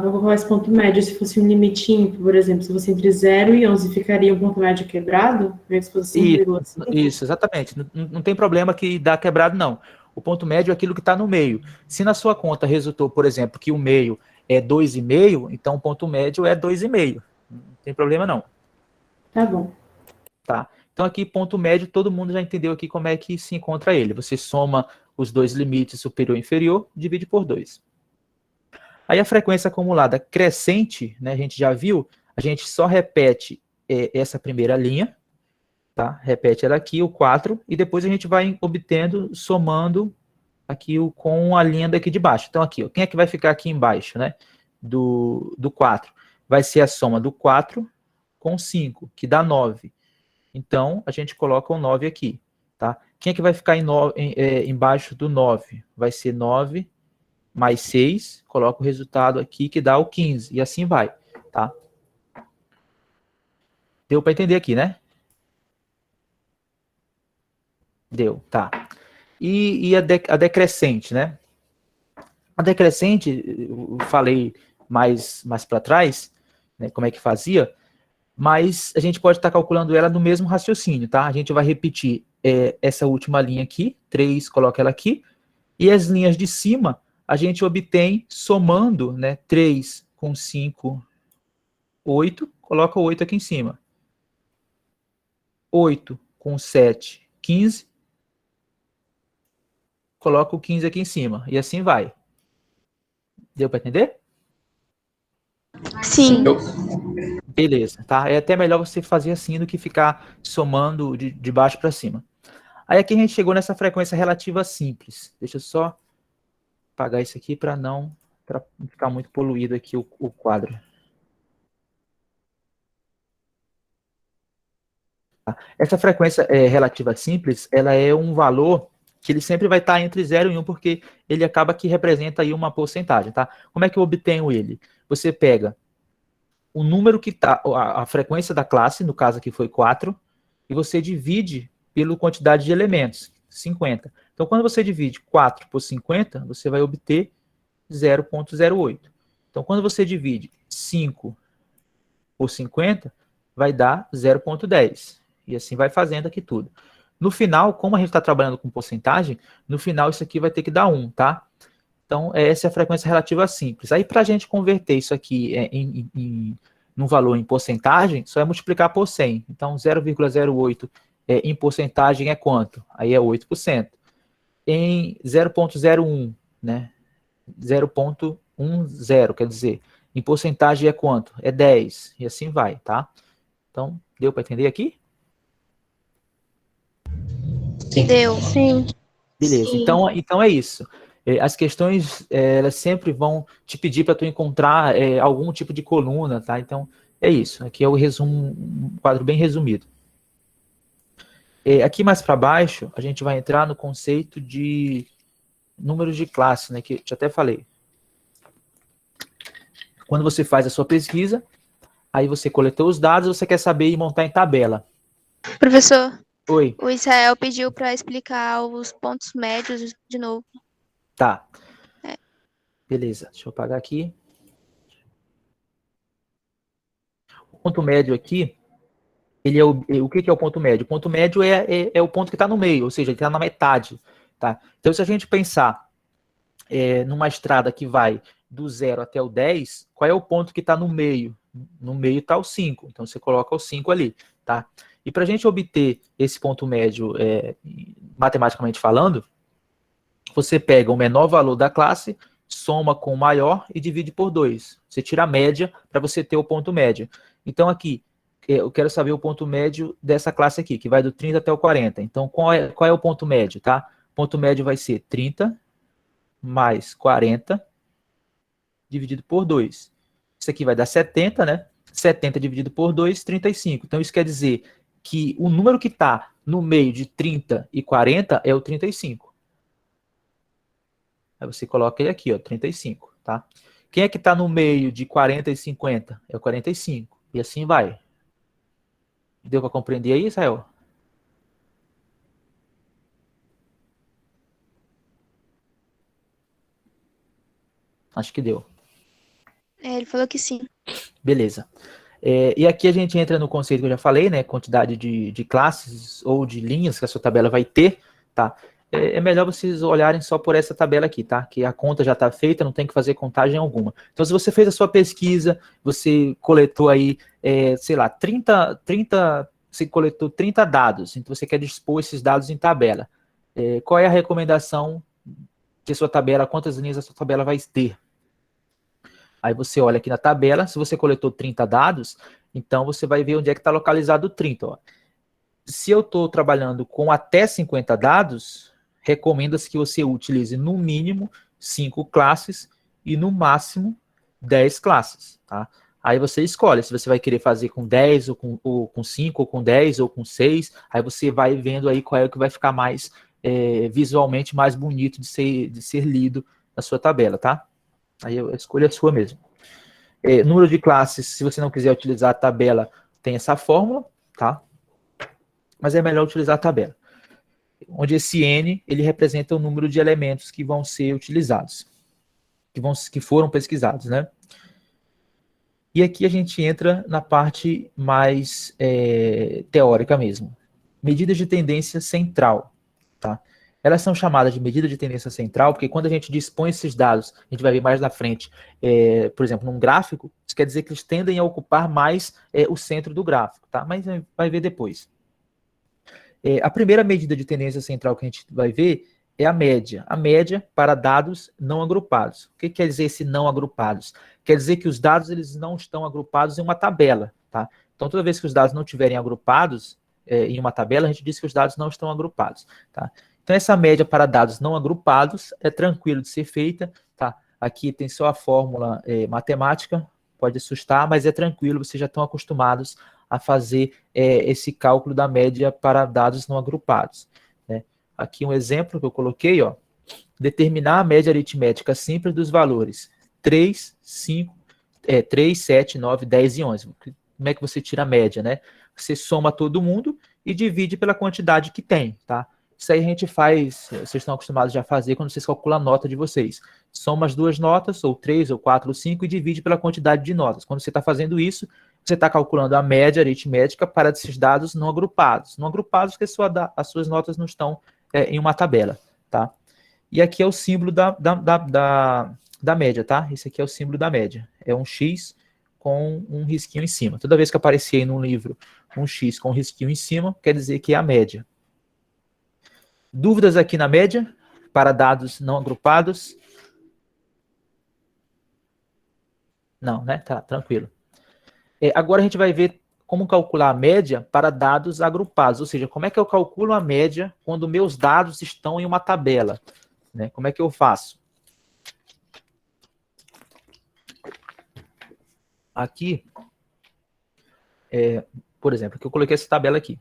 vou colocar esse ponto médio, se fosse um limite ímpar, por exemplo, se fosse entre 0 e 11, ficaria um ponto médio quebrado? Se fosse 5,5? Isso, exatamente. Não tem problema que dá quebrado, não. O ponto médio é aquilo que está no meio. Se na sua conta resultou, por exemplo, que o meio é 2,5, então o ponto médio é 2,5. Não tem problema, não. Tá bom. Tá? Então aqui, ponto médio, todo mundo já entendeu aqui como é que se encontra ele. Você soma os dois limites, superior e inferior, divide por 2. Aí a frequência acumulada crescente, né, a gente já viu, a gente só repete essa primeira linha, tá? Repete ela aqui, o 4, e depois a gente vai obtendo, somando aqui com a linha daqui de baixo. Então aqui, ó, quem é que vai ficar aqui embaixo, né? Do 4. Vai ser a soma do 4 com 5, que dá 9. Então, a gente coloca o 9 aqui, tá? Quem é que vai ficar embaixo do 9? Vai ser 9 mais 6, coloca o resultado aqui, que dá o 15, e assim vai, tá? Deu para entender aqui, né? Deu, tá. E a decrescente, né? A decrescente, eu falei mais para trás, né, como é que fazia, mas a gente pode estar calculando ela no mesmo raciocínio, tá? A gente vai repetir essa última linha aqui, 3, coloca ela aqui, e as linhas de cima a gente obtém somando, né, 3 com 5, 8, coloca o 8 aqui em cima. 8 com 7, 15, coloca o 15 aqui em cima, e assim vai. Deu para entender? Sim. Beleza, tá? É até melhor você fazer assim do que ficar somando de baixo para cima. Aí aqui a gente chegou nessa frequência relativa simples. Deixa eu só apagar isso aqui para não ficar muito poluído aqui o quadro. Essa frequência relativa simples, ela é um valor que ele sempre vai estar entre 0 e 1, porque ele acaba que representa aí uma porcentagem, tá? Como é que eu obtenho ele? Você pega o número que está, a frequência da classe, no caso aqui foi 4, e você divide pela quantidade de elementos, 50. Então, quando você divide 4 por 50, você vai obter 0,08. Então, quando você divide 5 por 50, vai dar 0,10. E assim vai fazendo aqui tudo. No final, como a gente está trabalhando com porcentagem, no final isso aqui vai ter que dar 1, tá? Então, essa é a frequência relativa simples. Aí, para a gente converter isso aqui num valor em porcentagem, só é multiplicar por 100. Então, 0,08 em porcentagem é quanto? Aí é 8%. Em 0,01, né? 0,10, quer dizer, em porcentagem é quanto? É 10, e assim vai, tá? Então, deu para entender aqui? Deu. Sim. Beleza, Sim. então é isso. As questões, elas sempre vão te pedir para tu encontrar algum tipo de coluna, tá? Então, é isso. Aqui é o resumo, um quadro bem resumido. Aqui mais para baixo, a gente vai entrar no conceito de números de classe, né? Que eu até falei. Quando você faz a sua pesquisa, aí você coletou os dados, você quer saber e montar em tabela. Professor, Oi. o Israel pediu para explicar os pontos médios de novo. Tá. Beleza, deixa eu apagar aqui. O ponto médio aqui, ele é o que é o ponto médio? O ponto médio é o ponto que está no meio, ou seja, ele está na metade. Tá? Então, se a gente pensar numa estrada que vai do 0 até o 10, qual é o ponto que está no meio? No meio está o 5, então você coloca o 5 ali. Tá? E para a gente obter esse ponto médio, matematicamente falando, você pega o menor valor da classe, soma com o maior e divide por 2. Você tira a média para você ter o ponto médio. Então aqui, eu quero saber o ponto médio dessa classe aqui, que vai do 30 até o 40. Então qual é o ponto médio, tá? O ponto médio vai ser 30 mais 40 dividido por 2. Isso aqui vai dar 70, né? 70 dividido por 2, 35. Então isso quer dizer que o número que está no meio de 30 e 40 é o 35. Aí você coloca ele aqui, ó, 35, tá? Quem é que está no meio de 40 e 50? É o 45. E assim vai. Deu para compreender aí, Israel? Acho que deu. Ele falou que sim. Beleza. E aqui a gente entra no conceito que eu já falei, né? Quantidade de classes ou de linhas que a sua tabela vai ter, tá? É melhor vocês olharem só por essa tabela aqui, tá? Que a conta já está feita, não tem que fazer contagem alguma. Então, se você fez a sua pesquisa, você coletou aí, sei lá, 30, você coletou 30 dados, então você quer dispor esses dados em tabela. Qual é a recomendação de sua tabela, quantas linhas a sua tabela vai ter? Aí você olha aqui na tabela, se você coletou 30 dados, então você vai ver onde é que está localizado o 30. Ó. Se eu estou trabalhando com até 50 dados, recomenda-se que você utilize no mínimo 5 classes e no máximo 10 classes. Tá? Aí você escolhe se você vai querer fazer com 10, ou com 5, ou com 10, ou com 6. Aí você vai vendo aí qual é o que vai ficar mais visualmente mais bonito de ser lido na sua tabela, tá? Aí a escolha é sua mesmo. Número de classes, se você não quiser utilizar a tabela, tem essa fórmula, tá? Mas é melhor utilizar a tabela. Onde esse N, ele representa o número de elementos que vão ser utilizados. Que foram pesquisados, né? E aqui a gente entra na parte mais teórica mesmo. Medidas de tendência central, tá? Elas são chamadas de medida de tendência central, porque quando a gente dispõe esses dados, a gente vai ver mais na frente, por exemplo, num gráfico, isso quer dizer que eles tendem a ocupar mais o centro do gráfico, tá? Mas vai ver depois. A primeira medida de tendência central que a gente vai ver é a média para dados não agrupados. O que quer dizer esse não agrupados? Quer dizer que os dados eles não estão agrupados em uma tabela, tá? Então, toda vez que os dados não estiverem agrupados em uma tabela, a gente diz que os dados não estão agrupados, tá? Então, essa média para dados não agrupados é tranquilo de ser feita, tá? Aqui tem só a fórmula matemática, pode assustar, mas é tranquilo, vocês já estão acostumados a fazer esse cálculo da média para dados não agrupados, né? Aqui um exemplo que eu coloquei, ó, determinar a média aritmética simples dos valores 3, 7, 9, 10 e 11. Como é que você tira a média, né? Você soma todo mundo e divide pela quantidade que tem, tá? Isso aí a gente faz, vocês estão acostumados já a fazer quando vocês calculam a nota de vocês. Soma as duas notas, ou 3, ou 4, ou 5, e divide pela quantidade de notas. Quando você está fazendo isso, você está calculando a média aritmética para esses dados não agrupados. Não agrupados porque as suas notas não estão em uma tabela, tá? E aqui é o símbolo da média, tá? Esse aqui é o símbolo da média. É um X com um risquinho em cima. Toda vez que aparecer aí num livro um X com um risquinho em cima, quer dizer que é a média. Dúvidas aqui na média, para dados não agrupados? Não, né? Tá, tranquilo. Agora a gente vai ver como calcular a média para dados agrupados, ou seja, como é que eu calculo a média quando meus dados estão em uma tabela, né? Como é que eu faço? Aqui, por exemplo, que eu coloquei essa tabela aqui.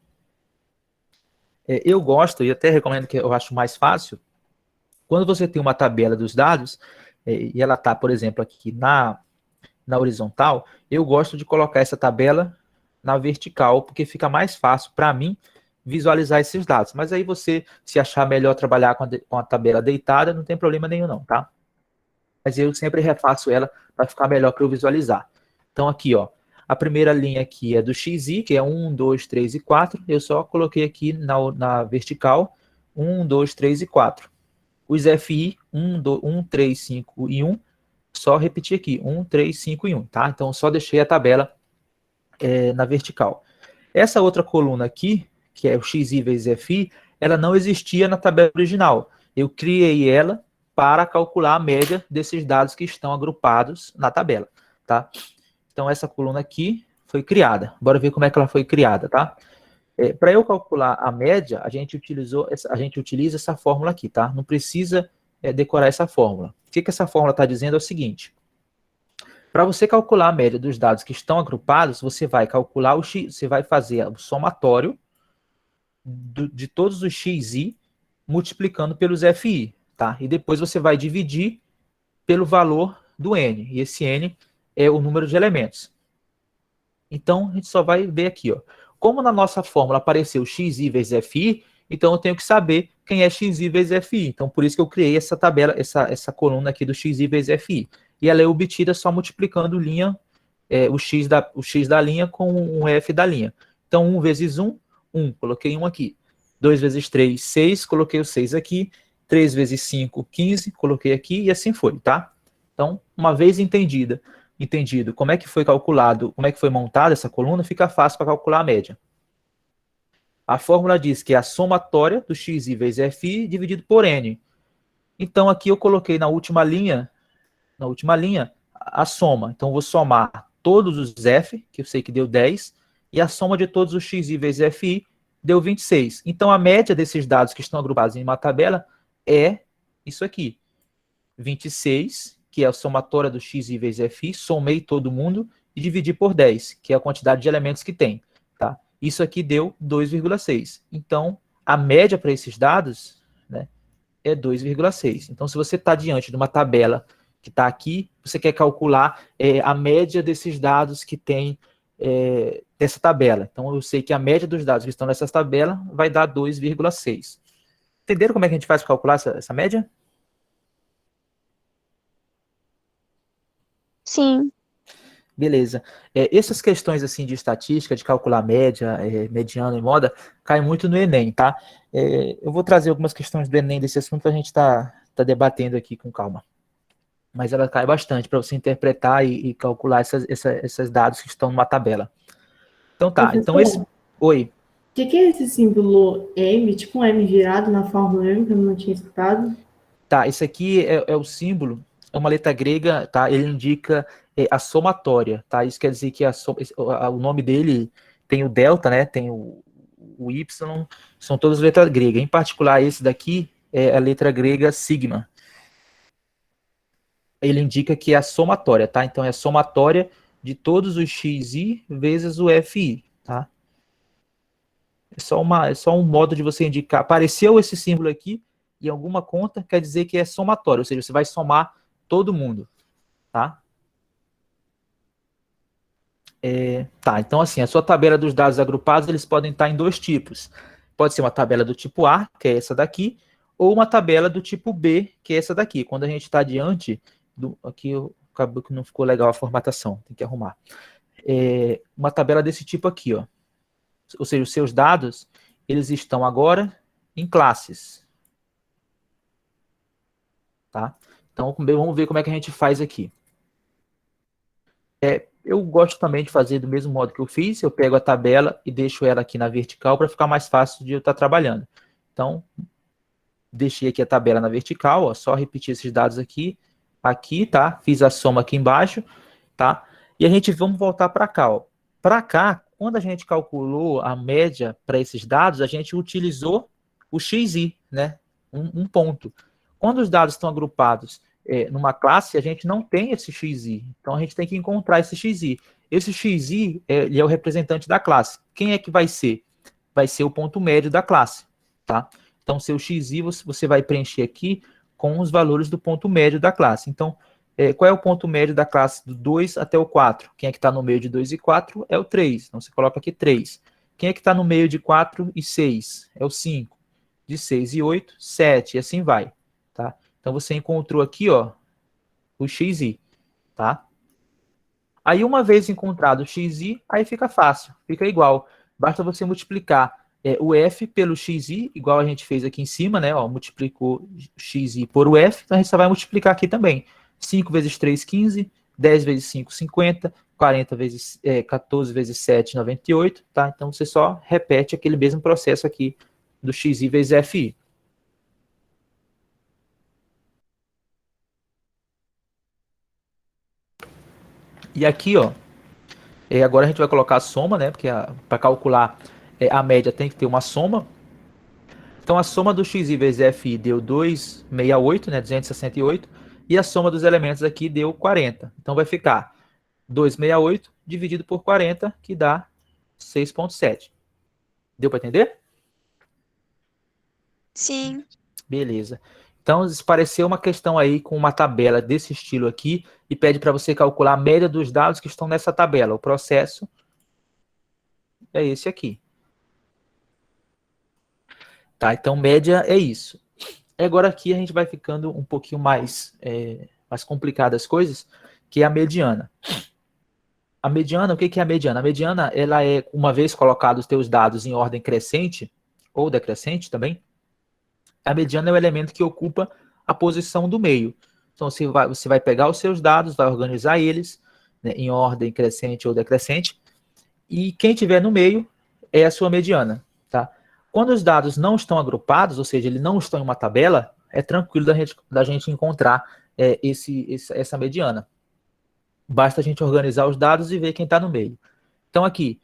Eu gosto, e até recomendo que eu acho mais fácil, quando você tem uma tabela dos dados, e ela está, por exemplo, aqui na horizontal, eu gosto de colocar essa tabela na vertical, porque fica mais fácil para mim visualizar esses dados. Mas aí você, se achar melhor trabalhar com a tabela deitada, não tem problema nenhum não, tá? Mas eu sempre refaço ela para ficar melhor para eu visualizar. Então aqui, ó, a primeira linha aqui é do XI, que é 1, 2, 3 e 4. Eu só coloquei aqui na vertical 1, 2, 3 e 4. Os FI, 1, 3, 5 e 1, só repetir aqui, 1, 3, 5 e 1, tá? Então, só deixei a tabela na vertical. Essa outra coluna aqui, que é o XI vezes FI, ela não existia na tabela original. Eu criei ela para calcular a média desses dados que estão agrupados na tabela, tá? Então, essa coluna aqui foi criada. Bora ver como é que ela foi criada, tá? Para eu calcular a média, a gente utiliza essa fórmula aqui, tá? Não precisa decorar essa fórmula. O que essa fórmula está dizendo é o seguinte. Para você calcular a média dos dados que estão agrupados, você vai calcular você vai fazer o somatório de todos os XI multiplicando pelos FI, tá? E depois você vai dividir pelo valor do N. E esse N é o número de elementos. Então, a gente só vai ver aqui, ó. Como na nossa fórmula apareceu XI vezes FI, então eu tenho que saber quem é XI vezes FI. Então, por isso que eu criei essa tabela, essa coluna aqui do XI vezes FI. e ela é obtida só multiplicando o x da linha com o f da linha. Então, 1 vezes 1, 1, coloquei 1 aqui. 2 vezes 3, 6, coloquei o 6 aqui. 3 vezes 5, 15, coloquei aqui, e assim foi, tá? Então, uma vez entendido como é que foi calculado, como é que foi montada essa coluna, fica fácil para calcular a média. A fórmula diz que é a somatória do xi vezes fi dividido por n. Então, aqui eu coloquei na última linha, a soma. Então, eu vou somar todos os f, que eu sei que deu 10, e a soma de todos os xi vezes fi deu 26. Então, a média desses dados que estão agrupados em uma tabela é isso aqui. 26, que é a somatória do xi vezes fi, somei todo mundo e dividi por 10, que é a quantidade de elementos que tem. Tá? Isso aqui deu 2,6. Então, a média para esses dados, né, é 2,6. Então, se você está diante de uma tabela que está aqui, você quer calcular a média desses dados que tem dessa tabela. Então, eu sei que a média dos dados que estão nessa tabela vai dar 2,6. Entenderam como é que a gente faz para calcular essa média? Sim. Beleza. Essas questões assim de estatística, de calcular média, mediana e moda, caem muito no Enem, tá? Eu vou trazer algumas questões do Enem desse assunto para a gente tá debatendo aqui com calma. Mas ela cai bastante para você interpretar e calcular esses dados que estão numa tabela. Então tá. Professor, Então esse... Oi. O que é esse símbolo M, tipo um M virado na fórmula M, que eu não tinha escutado? Tá, esse aqui é o símbolo, é uma letra grega, tá? Ele indica a somatória, tá? Isso quer dizer que o nome dele tem o delta, né? Tem o Y, são todas letras gregas. Em particular, esse daqui é a letra grega sigma. Ele indica que é a somatória, tá? Então é a somatória de todos os xi vezes o fi, tá? É só um modo de você indicar. Apareceu esse símbolo aqui em alguma conta, quer dizer que é somatório, ou seja, você vai somar todo mundo, tá? Tá, então assim, a sua tabela dos dados agrupados, eles podem estar em dois tipos. Pode ser uma tabela do tipo A, que é essa daqui, ou uma tabela do tipo B, que é essa daqui. Quando a gente está diante do... Aqui acabou que não ficou legal a formatação, tem que arrumar. Uma tabela desse tipo aqui, ó. Ou seja, os seus dados, eles estão agora em classes. Tá? Então, vamos ver como é que a gente faz aqui. Eu gosto também de fazer do mesmo modo que eu fiz. Eu pego a tabela e deixo ela aqui na vertical para ficar mais fácil de eu estar trabalhando. Então, deixei aqui a tabela na vertical, ó, só repetir esses dados aqui, tá? Fiz a soma aqui embaixo, tá? E vamos voltar para cá, ó. Para cá, quando a gente calculou a média para esses dados, a gente utilizou o xi, né? Um ponto. Quando os dados estão agrupados numa classe, a gente não tem esse xi. Então, a gente tem que encontrar esse xi. Esse xi, ele é o representante da classe. Quem é que vai ser? Vai ser o ponto médio da classe, tá? Então, seu xi, você vai preencher aqui com os valores do ponto médio da classe. Então, qual é o ponto médio da classe do 2 até o 4? Quem é que está no meio de 2 e 4 é o 3. Então, você coloca aqui 3. Quem é que está no meio de 4 e 6? É o 5. De 6 e 8, 7. E assim vai. Tá? Então, você encontrou aqui, ó, o xi. Tá? Aí, uma vez encontrado o xi, aí fica fácil. Fica igual. Basta você multiplicar o f pelo xi, igual a gente fez aqui em cima, né? Ó, multiplicou xi por o f, então a gente só vai multiplicar aqui também. 5 vezes 3, 15. 10 vezes 5, 50. 14 vezes 7, 98. Tá? Então, você só repete aquele mesmo processo aqui do xi vezes fi. E aqui, ó, agora a gente vai colocar a soma, né? Porque para calcular a média tem que ter uma soma. Então, a soma do xi vezes fi deu 268, né? 268. E a soma dos elementos aqui deu 40. Então, vai ficar 268 dividido por 40, que dá 6,7. Deu para entender? Sim. Beleza. Então, se parecer uma questão aí com uma tabela desse estilo aqui e pede para você calcular a média dos dados que estão nessa tabela. O processo é esse aqui. Tá? Então, média é isso. Agora aqui a gente vai ficando um pouquinho mais mais complicada as coisas, que é a mediana. A mediana, o que é a mediana? A mediana, ela é, uma vez colocados os teus dados em ordem crescente, ou decrescente também, a mediana é o elemento que ocupa a posição do meio. Então, você vai pegar os seus dados, vai organizar eles, né, em ordem crescente ou decrescente, e quem tiver no meio é a sua mediana, tá? Quando os dados não estão agrupados, ou seja, eles não estão em uma tabela, é tranquilo da gente encontrar essa mediana. Basta a gente organizar os dados e ver quem está no meio. Então, aqui,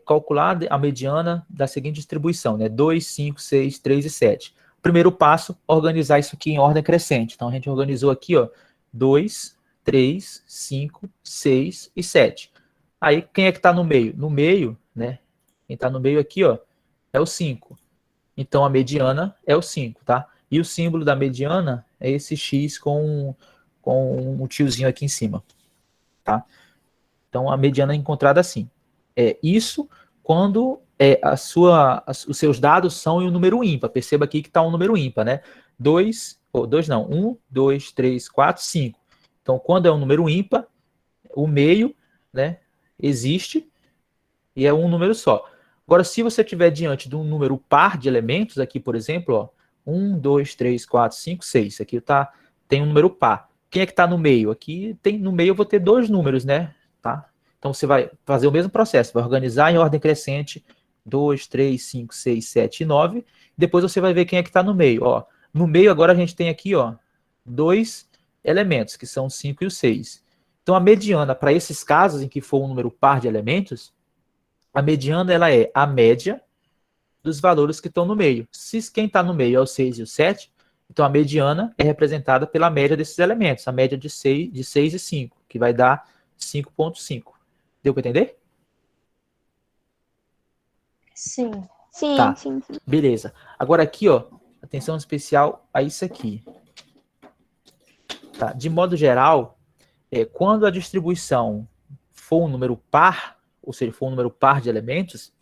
calcular a mediana da seguinte distribuição, né? 2, 5, 6, 3 e 7. Primeiro passo, organizar isso aqui em ordem crescente. Então, a gente organizou aqui, ó, 2, 3, 5, 6 e 7. Aí, quem é que está no meio? No meio, né? Quem está no meio aqui, ó, é o 5. Então, a mediana é o 5, tá? E o símbolo da mediana é esse X com um tiozinho aqui em cima, tá? Então, a mediana é encontrada assim. Isso quando os seus dados são em um número ímpar. Perceba aqui que está um número ímpar, né? 1, 2, 3, 4, 5. Então, quando é um número ímpar, o meio, né, existe e é um número só. Agora, se você estiver diante de um número par de elementos, aqui, por exemplo, ó, 1, 2, 3, 4, 5, 6. Aqui tem um número par. Quem é que está no meio? Aqui no meio eu vou ter dois números, né? Tá? Então você vai fazer o mesmo processo, vai organizar em ordem crescente 2, 3, 5, 6, 7 e 9. Depois você vai ver quem é que está no meio. Ó, no meio agora a gente tem aqui, ó, dois elementos, que são o 5 e o 6. Então a mediana para esses casos em que for um número par de elementos, a mediana ela é a média dos valores que estão no meio. Se quem está no meio é o 6 e o 7, então a mediana é representada pela média desses elementos, a média de 6 e 5, que vai dar 5,5. Deu para entender? Sim. Sim, Tá. sim, sim. Beleza. Agora aqui, ó, atenção especial a isso aqui. Tá? De modo geral, quando a distribuição for um número par, ou seja, for um número par de elementos,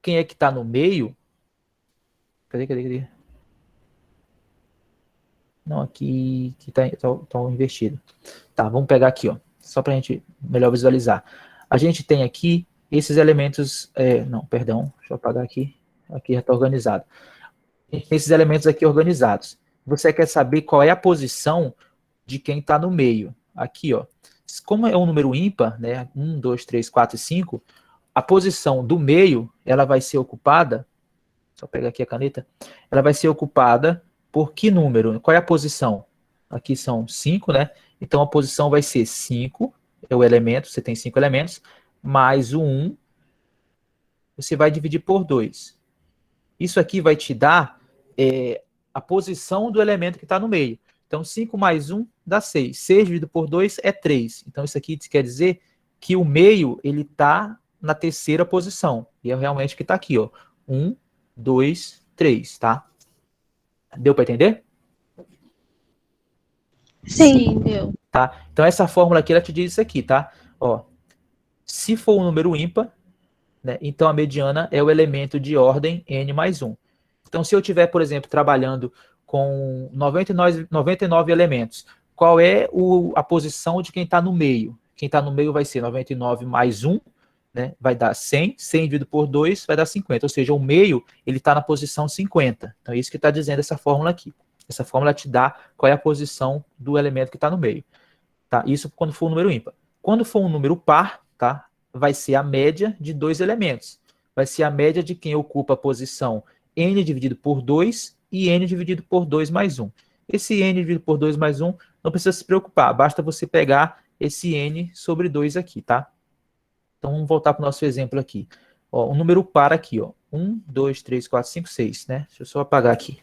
quem é que está no meio? Cadê? Não, aqui tá invertido. Tá, vamos pegar aqui, ó, só para a gente melhor visualizar. A gente tem aqui esses elementos, não, perdão, deixa eu apagar aqui. Aqui já está organizado. Esses elementos aqui organizados. Você quer saber qual é a posição de quem está no meio. Aqui, ó. Como é um número ímpar, né? 1, 2, 3, 4 e 5, a posição do meio, ela vai ser ocupada, só pegar aqui a caneta, ela vai ser ocupada por que número? Qual é a posição? Aqui são 5, né? Então a posição vai ser 5, é o elemento, você tem 5 elementos, mais o 1, você vai dividir por 2. Isso aqui vai te dar a posição do elemento que está no meio. Então 5 mais 1 dá 6. 6 dividido por 2 é 3. Então isso aqui quer dizer que o meio ele está na terceira posição. E é realmente o que está aqui, ó. 1, 2, 3, tá? Deu para entender? Sim, deu. Tá? Então essa fórmula aqui, ela te diz isso aqui, tá? Ó, se for um número ímpar, né, então a mediana é o elemento de ordem n mais 1. Então se eu estiver, por exemplo, trabalhando com 99 elementos, qual é a posição de quem está no meio? Quem está no meio vai ser 99 mais 1, né, vai dar 100, 100 dividido por 2 vai dar 50, ou seja, o meio ele está na posição 50. Então é isso que está dizendo essa fórmula aqui. Essa fórmula te dá qual é a posição do elemento que está no meio. Tá? Isso quando for um número ímpar. Quando for um número par, tá, vai ser a média de dois elementos. Vai ser a média de quem ocupa a posição n dividido por 2 e n dividido por 2 mais 1. Esse n dividido por 2 mais 1 não precisa se preocupar, basta você pegar esse n sobre 2 aqui, tá? Então vamos voltar para o nosso exemplo aqui. Ó, um número par aqui, ó. 1, 2, 3, 4, 5, 6, né? Deixa eu só apagar aqui.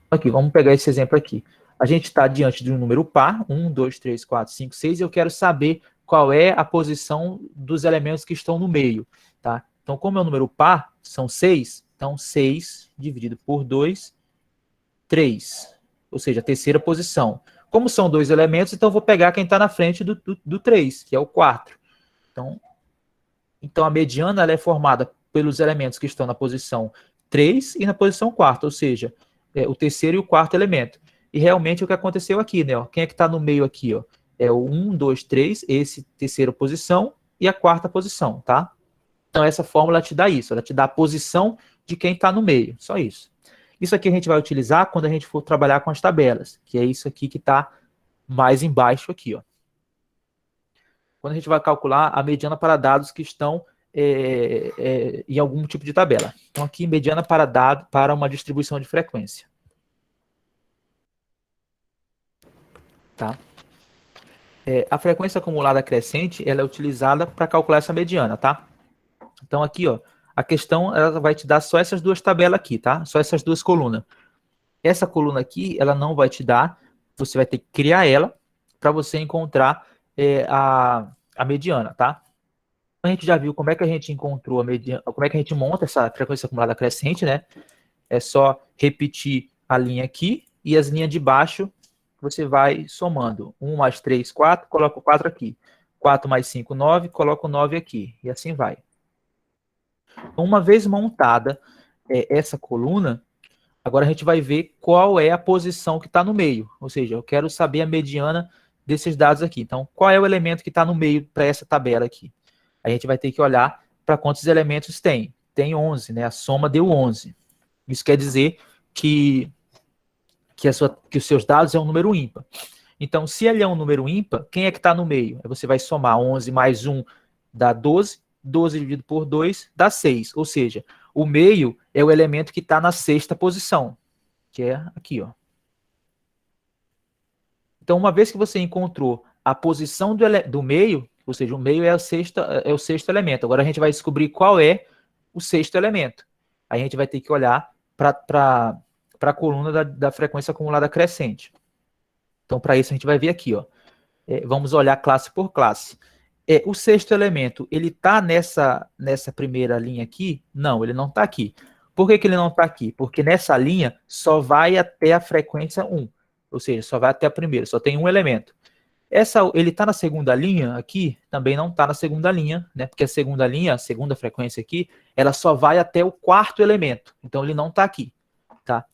Aqui, vamos pegar esse exemplo aqui. A gente está diante de um número par, 1, 2, 3, 4, 5, 6, e eu quero saber qual é a posição dos elementos que estão no meio, tá? Então, como é um número par, são 6, então 6 dividido por 2, 3, ou seja, a terceira posição. Como são dois elementos, então eu vou pegar quem está na frente do 3, que é o 4. Então a mediana ela é formada pelos elementos que estão na posição 3 e na posição quarta, ou seja, o terceiro e o quarto elemento. E realmente é o que aconteceu aqui, né? Ó, quem é que está no meio aqui? Ó? É o 1, 2, 3, esse terceira posição e a quarta posição, tá? Então essa fórmula te dá isso, ela te dá a posição de quem está no meio, só isso. Isso aqui a gente vai utilizar quando a gente for trabalhar com as tabelas, que é isso aqui que está mais embaixo aqui, ó. Quando a gente vai calcular a mediana para dados que estão em algum tipo de tabela. Então aqui, mediana para dado para uma distribuição de frequência. Tá? A frequência acumulada crescente, ela é utilizada para calcular essa mediana, tá? Então aqui, ó, a questão, ela vai te dar só essas duas tabelas aqui, tá? Só essas duas colunas. Essa coluna aqui, ela não vai te dar, você vai ter que criar ela para você encontrar a mediana, tá? A gente já viu como é que a gente encontrou a mediana, como é que a gente monta essa frequência acumulada crescente, né? É só repetir a linha aqui e as linhas de baixo você vai somando. 1 mais 3, 4, coloca o 4 aqui. 4 mais 5, 9, coloca o 9 aqui. E assim vai. Uma vez montada essa coluna, agora a gente vai ver qual é a posição que está no meio. Ou seja, eu quero saber a mediana desses dados aqui. Então, qual é o elemento que está no meio para essa tabela aqui? A gente vai ter que olhar para quantos elementos tem. Tem 11, né? A soma deu 11. Isso quer dizer que os seus dados é um número ímpar. Então, se ele é um número ímpar, quem é que está no meio? Aí você vai somar 11 mais 1 dá 12, 12 dividido por 2 dá 6. Ou seja, o meio é o elemento que está na sexta posição, que é aqui, ó. Então, uma vez que você encontrou a posição do meio, ou seja, o meio é o sexto elemento. Agora a gente vai descobrir qual é o sexto elemento. Aí a gente vai ter que olhar para a coluna da frequência acumulada crescente. Então, para isso, a gente vai ver aqui, ó. Vamos olhar classe por classe. O sexto elemento, ele está nessa primeira linha aqui? Não, ele não está aqui. Por que ele não está aqui? Porque nessa linha só vai até a frequência 1. Ou seja, só vai até a primeira, só tem um elemento. Ele está na segunda linha aqui? Também não está na segunda linha, né? Porque a segunda linha, a segunda frequência aqui, ela só vai até o quarto elemento. Então, ele não está aqui, tá?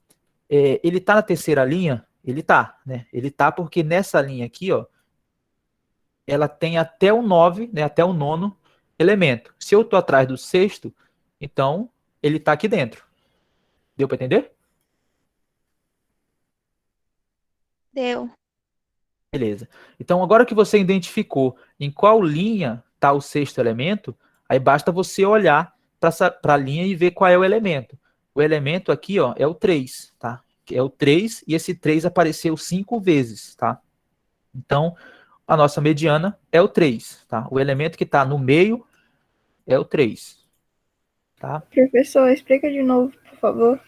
Ele está na terceira linha? Ele está, né? Ele está porque nessa linha aqui, ó, ela tem até o 9, né? Até o nono elemento. Se eu estou atrás do sexto, então ele está aqui dentro. Deu para entender? Deu. Beleza. Então, agora que você identificou em qual linha está o sexto elemento, aí basta você olhar para a linha e ver qual é o elemento. O elemento aqui, ó, é o 3, tá? É o 3 e esse 3 apareceu 5 vezes, tá? Então, a nossa mediana é o 3, tá? O elemento que está no meio é o 3, tá? Professor, explica de novo, por favor.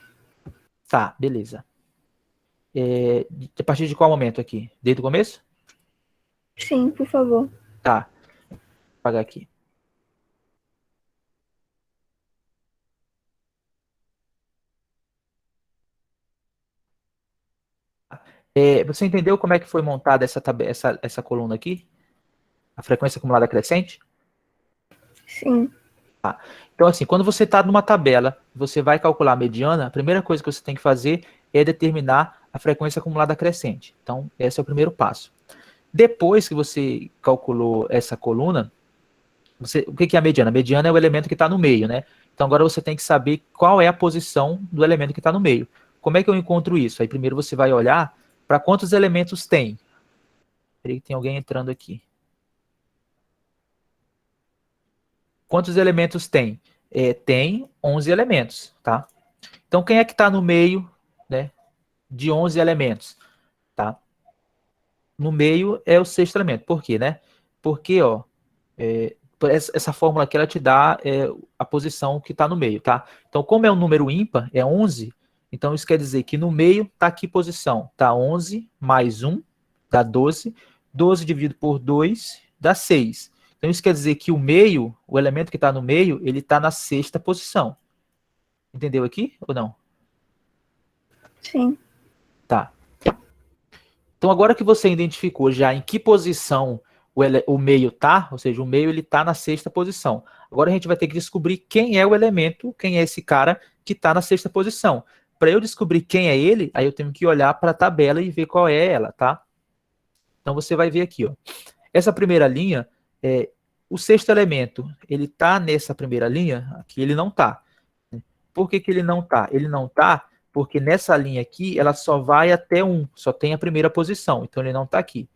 Tá, beleza. A partir de qual momento aqui? Desde o começo? Sim, por favor. Tá. Vou apagar aqui. Você entendeu como é que foi montada essa coluna aqui? A frequência acumulada crescente? Sim. Então, assim, quando você está numa tabela, você vai calcular a mediana, a primeira coisa que você tem que fazer é determinar a frequência acumulada crescente. Então, esse é o primeiro passo. Depois que você calculou essa coluna, o que é a mediana? A mediana é o elemento que está no meio, né? Então, agora você tem que saber qual é a posição do elemento que está no meio. Como é que eu encontro isso? Aí, primeiro você vai olhar para quantos elementos tem. Peraí, tem alguém entrando aqui. Quantos elementos tem? Tem 11 elementos, tá? Então, quem é que está no meio, né, de 11 elementos? Tá? No meio é o sexto elemento. Por quê, né? Porque, ó, essa fórmula aqui, ela te dá a posição que está no meio, tá? Então, como é um número ímpar, é 11, então isso quer dizer que no meio está aqui posição. Tá 11 mais 1 dá 12. 12 dividido por 2 dá 6. Então, isso quer dizer que o meio, o elemento que está no meio, ele está na sexta posição. Entendeu aqui ou não? Sim. Tá. Então, agora que você identificou já em que posição o meio tá, ou seja, o meio ele tá na sexta posição. Agora a gente vai ter que descobrir quem é o elemento, quem é esse cara que está na sexta posição. Para eu descobrir quem é ele, aí eu tenho que olhar para a tabela e ver qual é ela, tá? Então você vai ver aqui, ó. Essa primeira linha, o sexto elemento, ele está nessa primeira linha? Aqui ele não está. Por que que ele não está? Ele não está porque nessa linha aqui, ela só vai até 1, só tem a primeira posição, então ele não está aqui.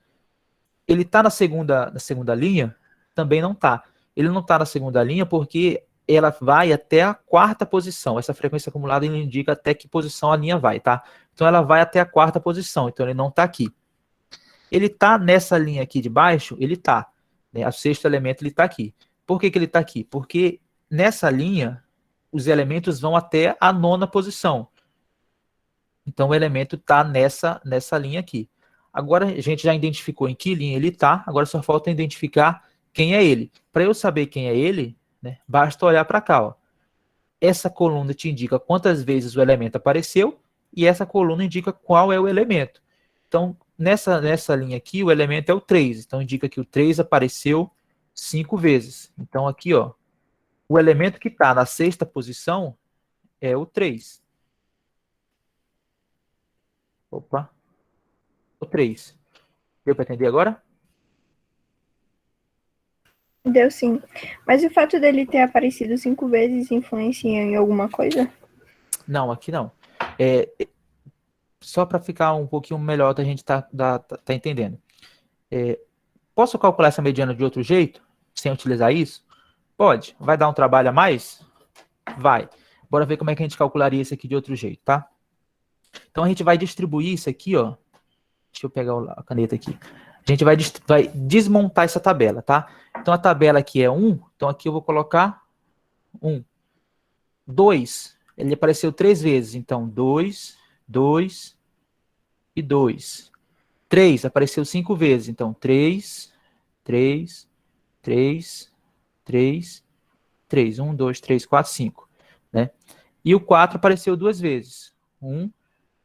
Ele está na segunda linha? Também não está. Ele não está na segunda linha porque ela vai até a quarta posição. Essa frequência acumulada ele indica até que posição a linha vai, tá? Então ela vai até a quarta posição, então ele não está aqui. Ele está nessa linha aqui de baixo? Ele está. Né? O sexto elemento ele está aqui. Por que que ele está aqui? Porque nessa linha, os elementos vão até a nona posição. Então o elemento está nessa linha aqui. Agora a gente já identificou em que linha ele está, agora só falta identificar quem é ele. Para eu saber quem é ele, né, basta olhar para cá. Ó. Essa coluna te indica quantas vezes o elemento apareceu e essa coluna indica qual é o elemento. Então, nessa linha aqui, o elemento é o 3. Então, indica que o 3 apareceu 5 vezes. Então, aqui, ó, o elemento que está na sexta posição é o 3. Opa. O 3. Deu para entender agora? Deu sim. Mas o fato dele ter aparecido 5 vezes influencia em alguma coisa? Não, aqui não. Só para ficar um pouquinho melhor, a gente tá entendendo. Posso calcular essa mediana de outro jeito, sem utilizar isso? Pode. Vai dar um trabalho a mais? Vai. Bora ver como é que a gente calcularia isso aqui de outro jeito, tá? Então a gente vai distribuir isso aqui, ó. Deixa eu pegar a caneta aqui. A gente vai desmontar essa tabela, tá? Então a tabela aqui é 1, então aqui eu vou colocar 1. 2, ele apareceu 3 vezes, então 2, 2 e 2. 3 apareceu 5 vezes, então 3, 3, 3, 3, 3. 1, 2, 3, 4, 5. Né? E o 4 apareceu 2 vezes. 1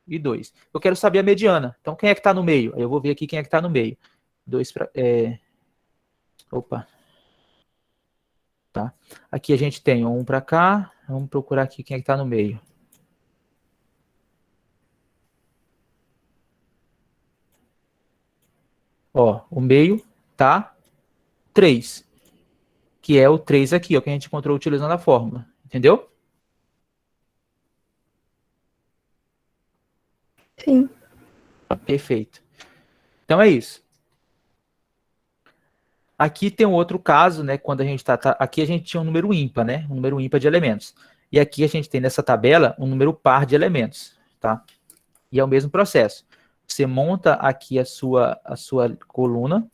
e 2. Eu quero saber a mediana. Então, quem é que está no meio? Aí eu vou ver aqui quem é que está no meio. 2 para... Opa. Tá. Aqui a gente tem 1 para cá. Vamos procurar aqui quem é que está no meio. Ó, o meio tá 3. Que é o 3 aqui, ó, que a gente encontrou utilizando a fórmula. Entendeu? Sim. Perfeito. Então é isso. Aqui tem um outro caso, né? Quando a gente aqui a gente tinha um número ímpar, né? Um número ímpar de elementos. E aqui a gente tem nessa tabela um número par de elementos, tá? E é o mesmo processo. Você monta aqui a sua coluna.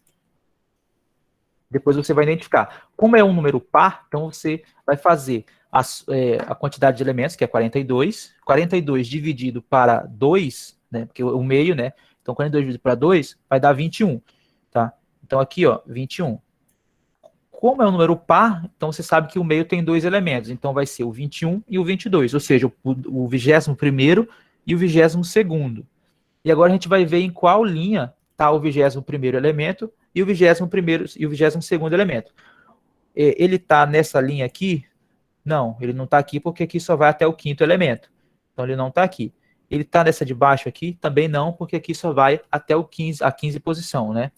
Depois você vai identificar. Como é um número par, então você vai fazer a quantidade de elementos, que é 42. 42 dividido para 2, né? Porque o meio, né? Então 42 dividido para 2 vai dar 21, tá? Então aqui, ó, 21. Como é um número par, então você sabe que o meio tem 2 elementos. Então vai ser o 21 e o 22, ou seja, o 21º e o 22º. E agora a gente vai ver em qual linha está o 21º elemento e o 21º e o 22º elemento. Ele está nessa linha aqui? Não, ele não está aqui porque aqui só vai até o 5º elemento. Então ele não está aqui. Ele está nessa de baixo aqui? Também não, porque aqui só vai até o 15, a 15 posição, né?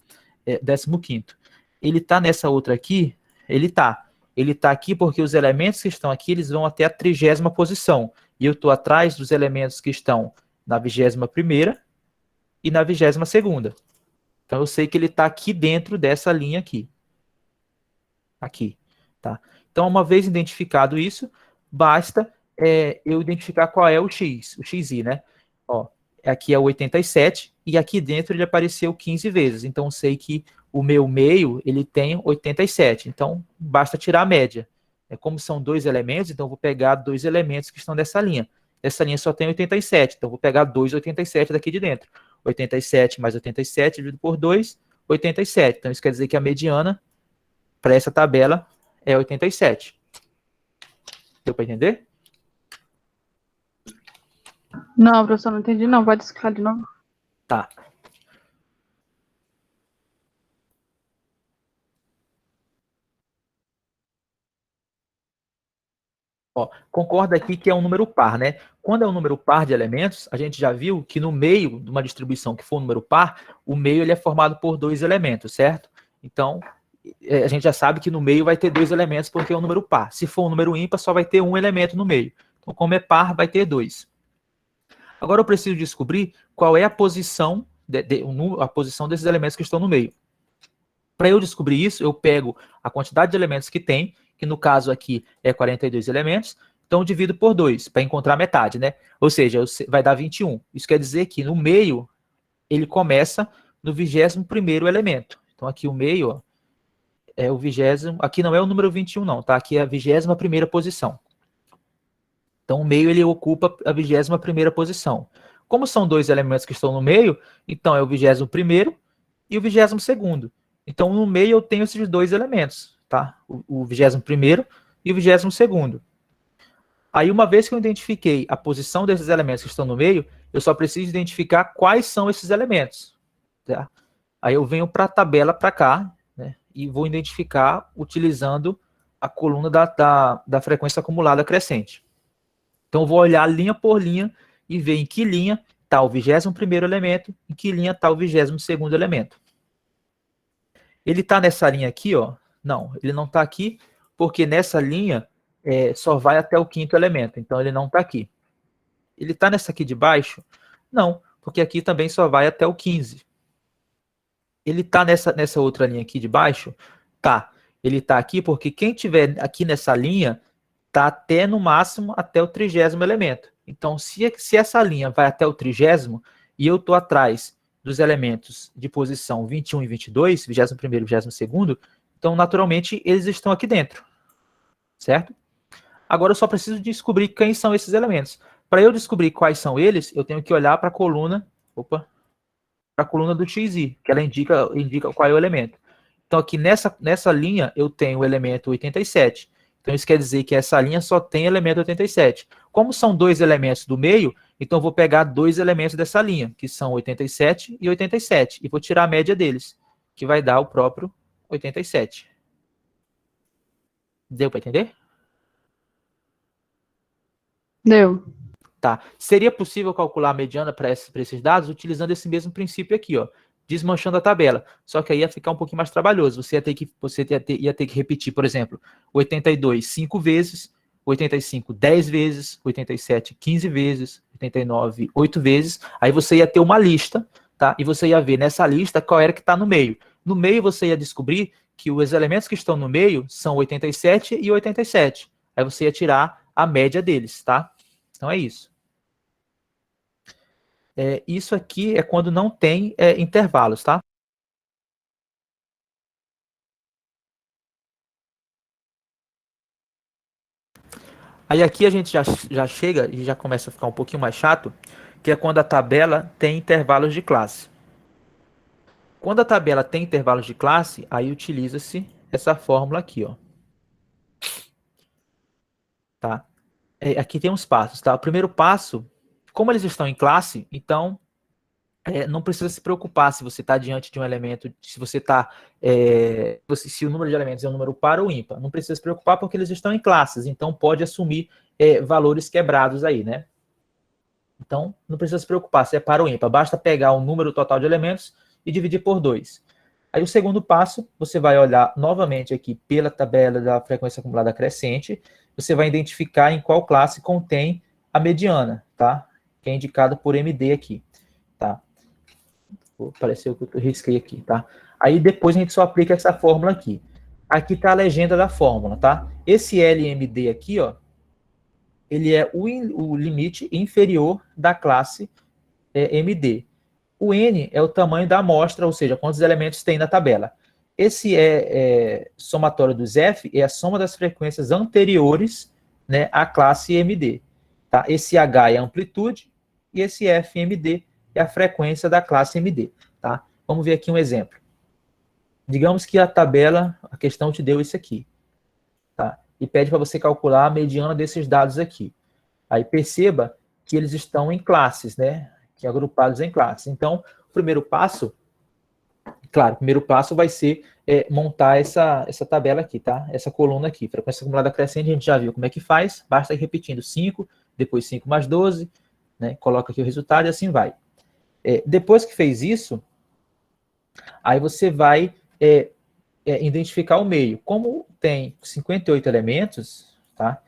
15º. Ele está nessa outra aqui? Ele está. Ele está aqui porque os elementos que estão aqui, eles vão até a 30ª posição. E eu estou atrás dos elementos que estão na 21ª e na 22ª. Então eu sei que ele está aqui dentro dessa linha aqui. Aqui. Tá? Então, uma vez identificado isso, basta eu identificar qual é o X, o XI, né? Ó, aqui é o 87 e aqui dentro ele apareceu 15 vezes. Então, eu sei que o meu meio, ele tem 87. Então, basta tirar a média. Como são 2 elementos, então eu vou pegar 2 elementos que estão dessa linha. Essa linha só tem 87, então eu vou pegar 2,87 daqui de dentro. 87 mais 87 dividido por 2, 87. Então, isso quer dizer que a mediana para essa tabela é 87. Deu para entender? Não, professor, não entendi não. Pode explicar de novo. Tá. Ó, concorda aqui que é um número par, né? Quando é um número par de elementos, a gente já viu que no meio de uma distribuição que for um número par, o meio ele é formado por 2 elementos, certo? Então, a gente já sabe que no meio vai ter 2 elementos porque é um número par. Se for um número ímpar, só vai ter um elemento no meio. Então, como é par, vai ter 2. Agora eu preciso descobrir qual é a posição, a posição desses elementos que estão no meio. Para eu descobrir isso, eu pego a quantidade de elementos que tem, que no caso aqui é 42 elementos, então eu divido por 2, para encontrar a metade, né? Ou seja, vai dar 21. Isso quer dizer que no meio, ele começa no 21º elemento. Então aqui o meio, ó, é o 20º, aqui não é o número 21 não, tá? Aqui é a 21ª posição. Então o meio ele ocupa a 21ª posição. Como são 2 elementos que estão no meio, então é o 21º e o 22º. Então no meio eu tenho esses 2 elementos, tá? O 21º e o 22º. Aí uma vez que eu identifiquei a posição desses elementos que estão no meio, eu só preciso identificar quais são esses elementos, tá? Aí eu venho para a tabela para cá, né? E vou identificar utilizando a coluna da frequência acumulada crescente. Então eu vou olhar linha por linha e ver em que linha está o 21º elemento, em que linha está o 22º elemento. Ele está nessa linha aqui, ó? Não, ele não está aqui, porque nessa linha só vai até o 5º elemento, então ele não está aqui. Ele está nessa aqui de baixo? Não, porque aqui também só vai até o 15. Ele está nessa outra linha aqui de baixo? Tá, ele está aqui porque quem tiver aqui nessa linha está até no máximo até o 30º elemento. Então, se essa linha vai até o 30º e eu estou atrás dos elementos de posição 21 e 22, 21º e 22º, então, naturalmente, eles estão aqui dentro, certo? Agora, eu só preciso descobrir quem são esses elementos. Para eu descobrir quais são eles, eu tenho que olhar para a coluna, para a coluna do XY, que ela indica qual é o elemento. Então, aqui nessa linha, eu tenho o elemento 87. Então, isso quer dizer que essa linha só tem elemento 87. Como são 2 elementos do meio, então eu vou pegar 2 elementos dessa linha, que são 87 e 87, e vou tirar a média deles, que vai dar o próprio 87. Deu para entender? Deu. Tá. Seria possível calcular a mediana para esses dados utilizando esse mesmo princípio aqui, ó, desmanchando a tabela. Só que aí ia ficar um pouquinho mais trabalhoso. Você ia ter que repetir, por exemplo, 82 5 vezes, 85 10 vezes, 87 15 vezes, 89 8 vezes. Aí você ia ter uma lista, tá? E você ia ver nessa lista qual era que está no meio. No meio você ia descobrir que os elementos que estão no meio são 87 e 87. Aí você ia tirar a média deles, tá? Então é isso. Isso aqui é quando não tem intervalos, tá? Aí aqui a gente já chega e já começa a ficar um pouquinho mais chato, que é quando a tabela tem intervalos de classe. Quando a tabela tem intervalos de classe, aí utiliza-se essa fórmula aqui, ó. Tá? Aqui tem uns passos, tá? O primeiro passo, como eles estão em classe, então não precisa se preocupar se você está diante de um elemento, se você está, se o número de elementos é um número par ou ímpar. Não precisa se preocupar porque eles estão em classes, então pode assumir valores quebrados aí, né? Então, não precisa se preocupar se é par ou ímpar, basta pegar o número total de elementos e dividir por 2. Aí o segundo passo, você vai olhar novamente aqui pela tabela da frequência acumulada crescente, você vai identificar em qual classe contém a mediana, tá? Que é indicada por MD aqui, tá? Apareceu que eu risquei aqui, tá? Aí depois a gente só aplica essa fórmula aqui. Aqui está a legenda da fórmula, tá? Esse LMD aqui, ó, ele é o limite inferior da classe MD. O N é o tamanho da amostra, ou seja, quantos elementos tem na tabela. Esse somatório dos F é a soma das frequências anteriores, né, à classe MD. Tá? Esse H é a amplitude e esse FMD é a frequência da classe MD. Tá? Vamos ver aqui um exemplo. Digamos que a questão te deu isso aqui. Tá? E pede para você calcular a mediana desses dados aqui. Aí perceba que eles estão em classes, né? Que agrupados em classes. Então, o primeiro passo Claro, o primeiro passo vai ser montar essa tabela aqui, tá? Essa coluna aqui. Frequência acumulada crescente, a gente já viu como é que faz. Basta ir repetindo 5, depois 5 mais 12, né? Coloca aqui o resultado e assim vai. Depois que fez isso, aí você vai identificar o meio. Como tem 58 elementos, tá?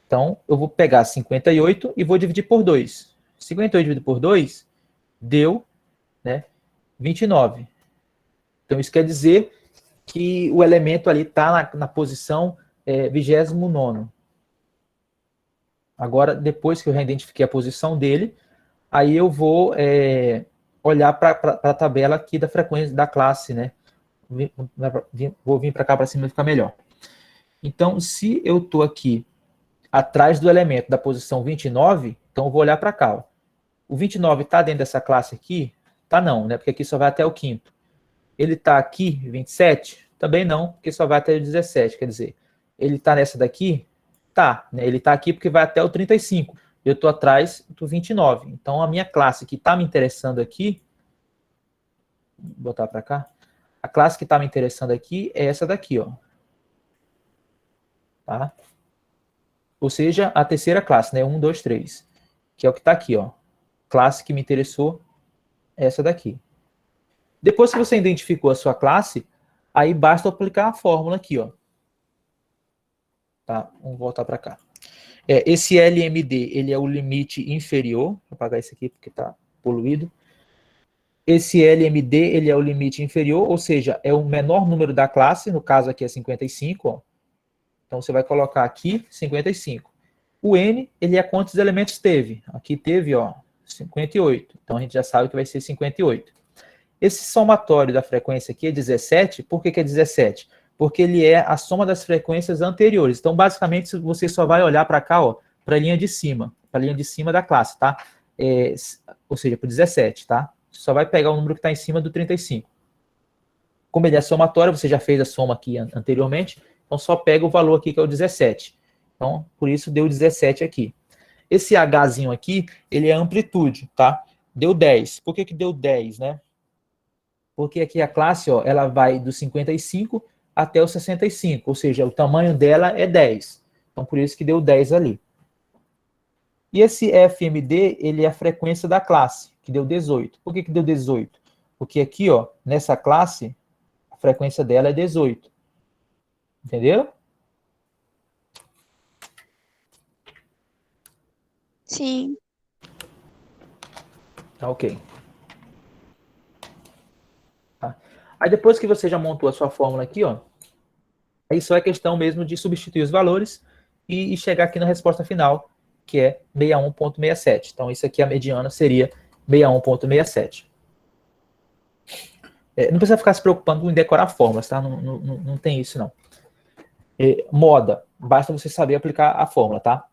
Então, eu vou pegar 58 e vou dividir por 2. 58 dividido por 2 deu, né, 29. Então, isso quer dizer que o elemento ali está na posição 29º. Agora, depois que eu já identifiquei a posição dele, aí eu vou olhar para a tabela aqui da frequência da classe, né? Vou vir para cá para cima e ficar melhor. Então, se eu estou aqui atrás do elemento da posição 29, então eu vou olhar para cá. Ó. O 29 está dentro dessa classe aqui? Tá não, né? Porque aqui só vai até o 5º. Ele está aqui, 27? Também não, porque só vai até o 17. Quer dizer, ele está nessa daqui? Tá, né? Ele está aqui porque vai até o 35. Eu estou atrás do 29. Então, a minha classe que está me interessando aqui, vou botar para cá, a classe que está me interessando aqui é essa daqui, ó. Tá? Ou seja, a terceira classe, né? 1, 2, 3. Que é o que está aqui, ó. Classe que me interessou é essa daqui. Depois que você identificou a sua classe, aí basta aplicar a fórmula aqui, ó. Tá? Vamos voltar para cá. Esse LMD, ele é o limite inferior. Vou apagar esse aqui porque está poluído. Esse LMD, ele é o limite inferior, ou seja, é o menor número da classe, no caso aqui é 55, ó. Então, você vai colocar aqui 55. O N, ele é quantos elementos teve? Aqui teve, ó, 58. Então, a gente já sabe que vai ser 58. Esse somatório da frequência aqui é 17. Por que é 17? Porque ele é a soma das frequências anteriores. Então, basicamente, você só vai olhar para cá, ó, para a linha de cima. Para a linha de cima da classe, tá? Ou seja, para o 17, tá? Você só vai pegar o número que está em cima do 35. Como ele é somatório, você já fez a soma aqui anteriormente, então só pega o valor aqui, que é o 17. Então, por isso deu 17 aqui. Esse Hzinho aqui, ele é amplitude, tá? Deu 10. Por que deu 10, né? Porque aqui a classe, ó, ela vai do 55 até o 65, ou seja, o tamanho dela é 10. Então, por isso que deu 10 ali. E esse FMD, ele é a frequência da classe, que deu 18. Por que deu 18? Porque aqui, ó, nessa classe, a frequência dela é 18. Entenderam? Sim. Tá ok. Tá. Aí depois que você já montou a sua fórmula aqui, ó, aí só é questão mesmo de substituir os valores e chegar aqui na resposta final, que é 61,67. Então, isso aqui, a mediana, seria 61,67. Não precisa ficar se preocupando em decorar fórmulas, tá? Não tem isso, não. Moda. Basta você saber aplicar a fórmula, tá?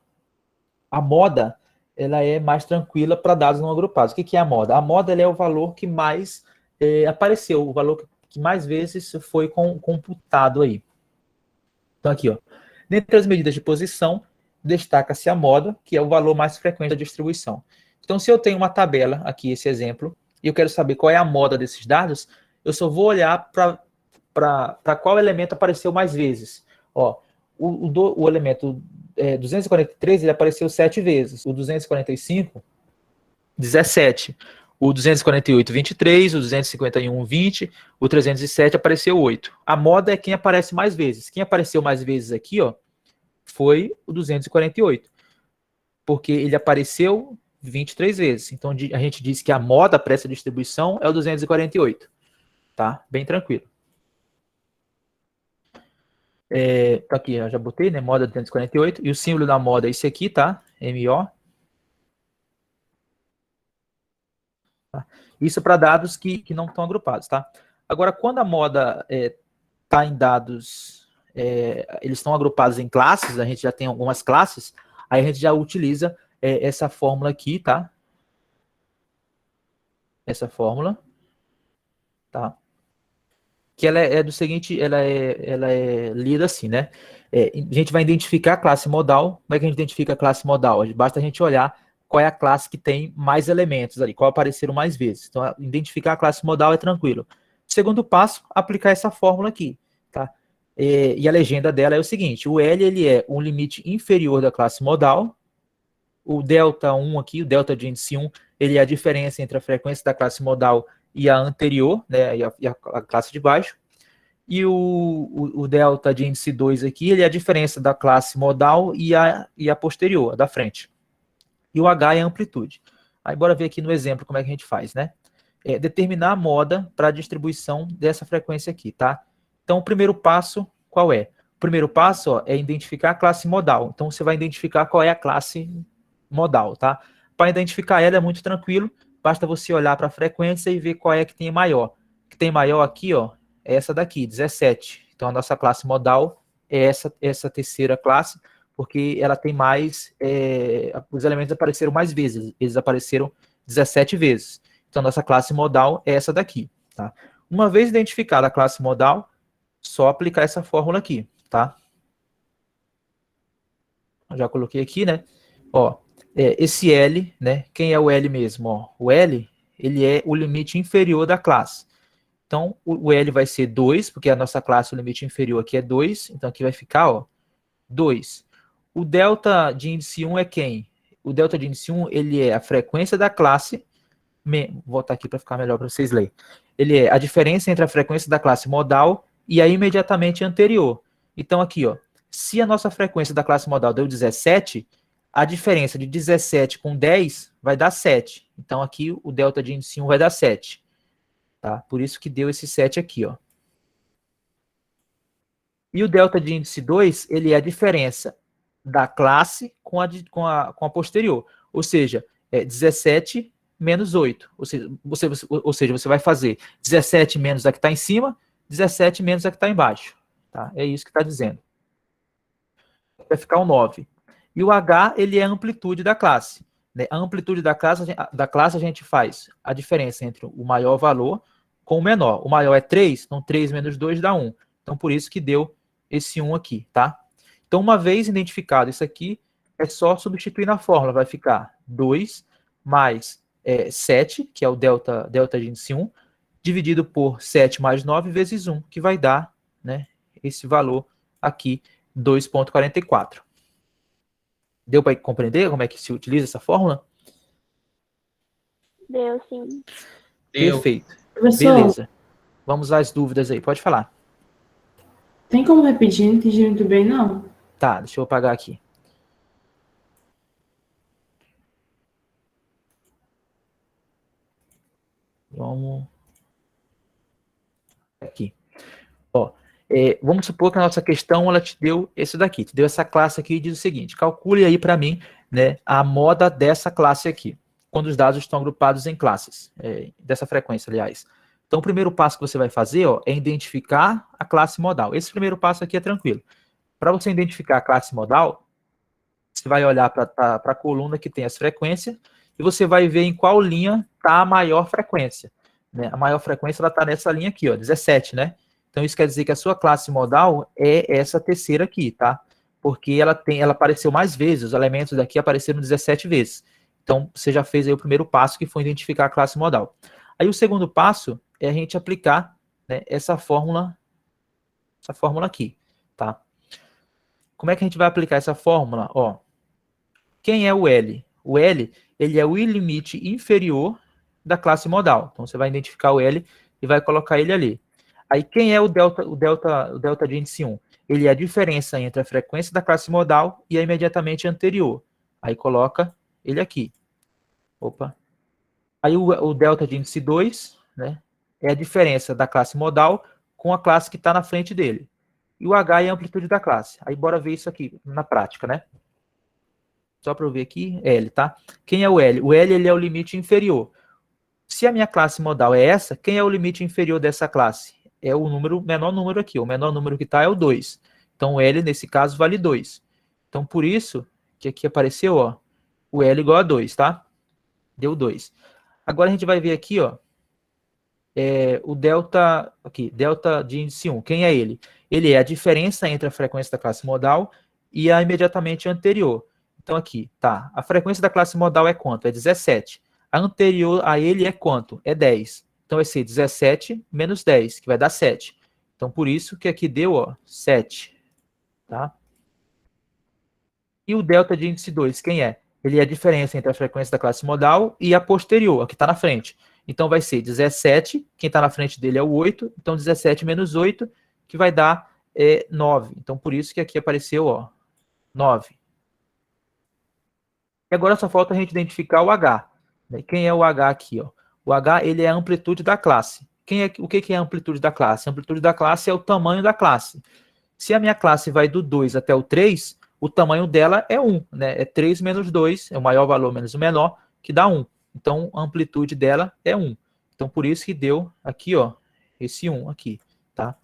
A moda, ela é mais tranquila para dados não agrupados. O que é a moda? A moda, ela é o valor que mais apareceu, o valor que mais vezes foi computado aí. Então, aqui, ó. Dentre as medidas de posição, destaca-se a moda, que é o valor mais frequente da distribuição. Então, se eu tenho uma tabela, aqui, esse exemplo, e eu quero saber qual é a moda desses dados, eu só vou olhar para qual elemento apareceu mais vezes. Ó, o elemento 243, ele apareceu 7 vezes. O 245, 17. O 248, 23. O 251, 20. O 307 apareceu 8. A moda é quem aparece mais vezes. Quem apareceu mais vezes aqui, ó, foi o 248. Porque ele apareceu 23 vezes. Então, a gente diz que a moda para essa distribuição é o 248. Tá? Bem tranquilo. Tá aqui, eu já botei, né? Moda 248. E o símbolo da moda é esse aqui, tá? MO. Tá? Isso para dados que não estão agrupados, tá? Agora, quando a moda está em dados, eles estão agrupados em classes, a gente já tem algumas classes, aí a gente já utiliza essa fórmula aqui, tá? Essa fórmula, tá? Que ela é do seguinte, ela é lida assim, né? A gente vai identificar a classe modal. Como é que a gente identifica a classe modal? Basta a gente olhar qual é a classe que tem mais elementos ali, qual apareceram mais vezes. Então, identificar a classe modal é tranquilo. Segundo passo, aplicar essa fórmula aqui, tá? E a legenda dela é o seguinte, o L ele é um limite inferior da classe modal, o delta 1 aqui, o delta de índice 1, ele é a diferença entre a frequência da classe modal e a anterior, né, e a classe de baixo, e o delta de índice 2 aqui, ele é a diferença da classe modal e a posterior, a da frente. E o H é a amplitude. Aí bora ver aqui no exemplo como é que a gente faz, né? Determinar a moda para a distribuição dessa frequência aqui, tá? Então, o primeiro passo, qual é? O primeiro passo, ó, é identificar a classe modal. Então, você vai identificar qual é a classe modal, tá? Para identificar ela é muito tranquilo, basta você olhar para a frequência e ver qual é que tem maior. O que tem maior aqui, ó, é essa daqui, 17. Então, a nossa classe modal é essa terceira classe, porque ela tem mais, os elementos apareceram mais vezes, eles apareceram 17 vezes. Então, nossa classe modal é essa daqui, tá? Uma vez identificada a classe modal, só aplicar essa fórmula aqui, tá? Eu já coloquei aqui, né? Ó, esse L, né? Quem é o L mesmo? Ó, o L, ele é o limite inferior da classe. Então, o L vai ser 2, porque a nossa classe, o limite inferior aqui é 2. Então, aqui vai ficar, ó, 2. O delta de índice 1 é quem? O delta de índice 1, ele é a frequência da classe. Vou voltar aqui para ficar melhor para vocês lerem. Ele é a diferença entre a frequência da classe modal e a imediatamente anterior. Então, aqui, ó, se a nossa frequência da classe modal deu 17, a diferença de 17 com 10 vai dar 7. Então, aqui, o delta de índice 1 vai dar 7. Tá? Por isso que deu esse 7 aqui, ó. E o delta de índice 2, ele é a diferença da classe com a posterior. Ou seja, 17 menos 8. Ou seja, você vai fazer 17 menos a que está em cima, 17 menos a que está embaixo. Tá? É isso que está dizendo. Vai ficar o 9. E o H, ele é a amplitude da classe. Né? A amplitude da classe a gente faz a diferença entre o maior valor com o menor. O maior é 3, então 3 menos 2 dá 1. Então, por isso que deu esse 1 aqui, tá? Então, uma vez identificado isso aqui, é só substituir na fórmula. Vai ficar 2 mais 7, que é o delta de índice 1, dividido por 7 mais 9 vezes 1, que vai dar, né, esse valor aqui, 2,44. Deu para compreender como é que se utiliza essa fórmula? Deu, sim. Perfeito. Professor, Beleza. Vamos às dúvidas aí. Pode falar. tem como repetir? Não entendi muito bem, não. Tá, deixa eu apagar aqui. Vamos aqui. Ó, vamos supor que a nossa questão ela te deu esse daqui, te deu essa classe aqui e diz o seguinte: calcule aí para mim, né, a moda dessa classe aqui, quando os dados estão agrupados em classes, dessa frequência, aliás. Então, o primeiro passo que você vai fazer, ó, é identificar a classe modal. Esse primeiro passo aqui é tranquilo. Para você identificar a classe modal, você vai olhar para a coluna que tem as frequências e você vai ver em qual linha está a maior frequência. Né? A maior frequência está nessa linha aqui, ó, 17, né? Então, isso quer dizer que a sua classe modal é essa terceira aqui, tá? Porque ela apareceu mais vezes, os elementos daqui apareceram 17 vezes. Então, você já fez aí o primeiro passo, que foi identificar a classe modal. Aí, o segundo passo é a gente aplicar, né, essa fórmula aqui, tá? Como é que a gente vai aplicar essa fórmula? Ó, quem é o L? O L, ele é o limite inferior da classe modal. Então, você vai identificar o L e vai colocar ele ali. Aí, quem é o delta de índice 1? Ele é a diferença entre a frequência da classe modal e a imediatamente anterior. Aí, coloca ele aqui. Opa. Aí, o delta de índice 2, né, é a diferença da classe modal com a classe que está na frente dele. E o H é a amplitude da classe. Aí, bora ver isso aqui na prática, né? Só para eu ver aqui, L, tá? Quem é o L? O L, ele é o limite inferior. Se a minha classe modal é essa, quem é o limite inferior dessa classe? É o menor número aqui. O menor número que está é o 2. Então, o L, nesse caso, vale 2. Então, por isso que aqui apareceu, ó, o L igual a 2, tá? Deu 2. Agora, a gente vai ver aqui, ó, o delta, aqui, delta de índice 1. Quem é ele? Ele é a diferença entre a frequência da classe modal e a imediatamente anterior. Então, aqui, tá. A frequência da classe modal é quanto? É 17. A anterior a ele é quanto? É 10. Então vai ser 17 menos 10, que vai dar 7. Então por isso que aqui deu, ó, 7. Tá? E o delta de índice 2, quem é? Ele é a diferença entre a frequência da classe modal e a posterior, a que está na frente. Então vai ser 17, quem está na frente dele é o 8, então 17 menos 8, que vai dar 9. Então por isso que aqui apareceu, ó, 9. E agora só falta a gente identificar o H. Quem é o H aqui? Ó? O H, ele é a amplitude da classe. O que é a amplitude da classe? A amplitude da classe é o tamanho da classe. Se a minha classe vai do 2 até o 3, o tamanho dela é 1. Né? É 3 menos 2, é o maior valor menos o menor, que dá 1. Então, a amplitude dela é 1. Então, por isso que deu aqui, ó, esse 1 aqui. Tá?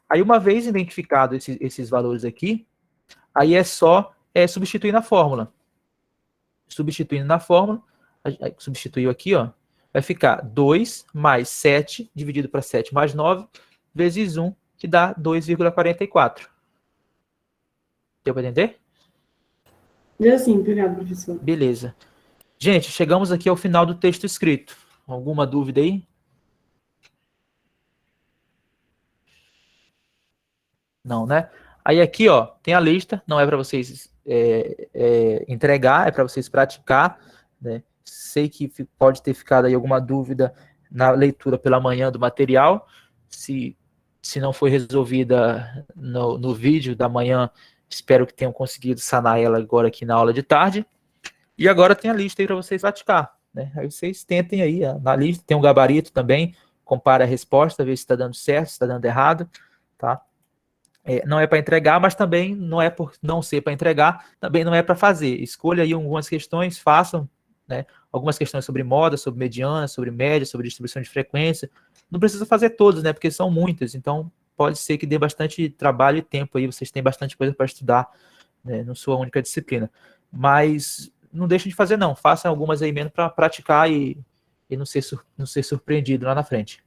Aí, uma vez identificado esses valores aqui, aí é só substituir na fórmula. Substituindo na fórmula, substituiu aqui, ó, vai ficar 2 mais 7, dividido para 7 mais 9, vezes 1, que dá 2,44. Deu para entender? Deu sim, obrigado, professor. Beleza. Gente, chegamos aqui ao final do texto escrito. Alguma dúvida aí? Não, né? Aí aqui, ó, tem a lista, não é para vocês entregar, é para vocês praticar, né? Sei que pode ter ficado aí alguma dúvida na leitura pela manhã do material. Se não foi resolvida no vídeo da manhã, espero que tenham conseguido sanar ela agora aqui na aula de tarde. E agora tem a lista aí para vocês praticar, né? Aí vocês tentem aí, na lista tem um gabarito também, compara a resposta, vê se está dando certo, se está dando errado, tá? Não é para entregar, mas também não é por não ser para entregar, também não é para fazer. Escolha aí algumas questões, façam, né? Algumas questões sobre moda, sobre mediana, sobre média, sobre distribuição de frequência. Não precisa fazer todas, né? Porque são muitas, então pode ser que dê bastante trabalho e tempo aí, vocês têm bastante coisa para estudar, né? Não sua única disciplina. Mas não deixem de fazer, não. Façam algumas aí mesmo para praticar e não ser surpreendido lá na frente.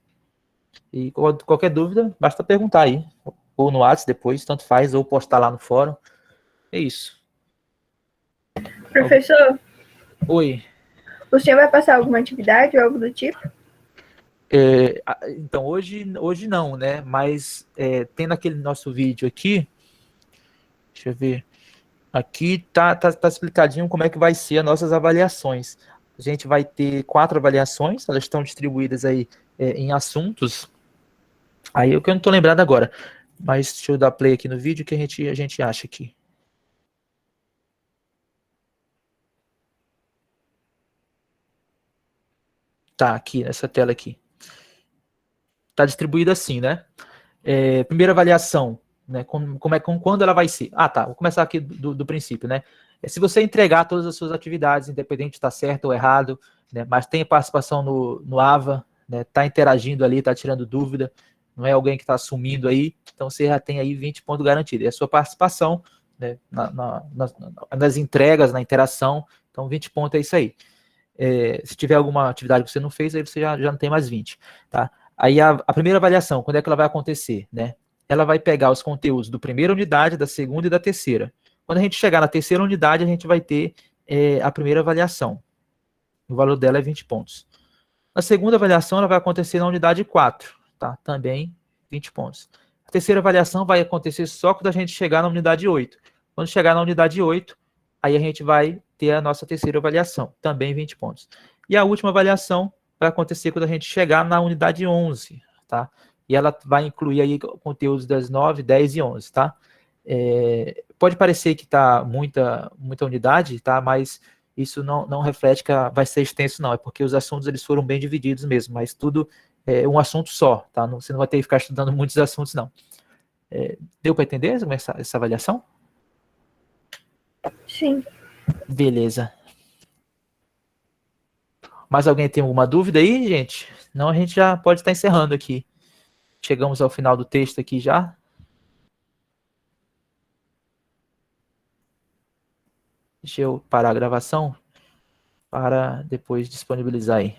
E qualquer dúvida, basta perguntar aí. Ou no WhatsApp depois, tanto faz, ou postar lá no fórum. É isso. Professor, Oi. o senhor vai passar alguma atividade ou algo do tipo? Então, hoje não, né? Mas tem naquele nosso vídeo aqui, deixa eu ver, aqui tá explicadinho como é que vai ser as nossas avaliações. A gente vai ter 4 avaliações, elas estão distribuídas aí em assuntos. Aí eu que eu não estou lembrado agora. Mas deixa eu dar play aqui no vídeo que a gente acha aqui. Tá, aqui, nessa tela aqui. Tá distribuído assim, né? Primeira avaliação, né? Quando ela vai ser? Ah, tá. Vou começar aqui do princípio, né? Se você entregar todas as suas atividades, independente de estar certo ou errado, né? Mas tem participação no AVA, né? Tá interagindo ali, tá tirando dúvida, não é alguém que está assumindo aí, então você já tem aí 20 pontos garantidos. É a sua participação, né, nas entregas, na interação, então 20 pontos é isso aí. Se tiver alguma atividade que você não fez, aí você já não tem mais 20. Tá? Aí a primeira avaliação, quando é que ela vai acontecer? Né? Ela vai pegar os conteúdos da primeira unidade, da segunda e da terceira. Quando a gente chegar na terceira unidade, a gente vai ter a primeira avaliação. O valor dela é 20 pontos. Na segunda avaliação, ela vai acontecer na unidade 4. Tá? Também 20 pontos. A terceira avaliação vai acontecer só quando a gente chegar na unidade 8. Quando chegar na unidade 8, aí a gente vai ter a nossa terceira avaliação, também 20 pontos. E a última avaliação vai acontecer quando a gente chegar na unidade 11, tá? E ela vai incluir aí conteúdos das 9, 10 e 11, tá? Pode parecer que tá muita unidade, tá? Mas isso não reflete que vai ser extenso, não. É porque os assuntos eles foram bem divididos mesmo, mas tudo um assunto só, tá? Você não vai ter que ficar estudando muitos assuntos, não. Deu para entender essa avaliação? Sim. Beleza. Mais alguém tem alguma dúvida aí, gente? Não, a gente já pode estar encerrando aqui. Chegamos ao final do texto aqui já. Deixa eu parar a gravação para depois disponibilizar aí.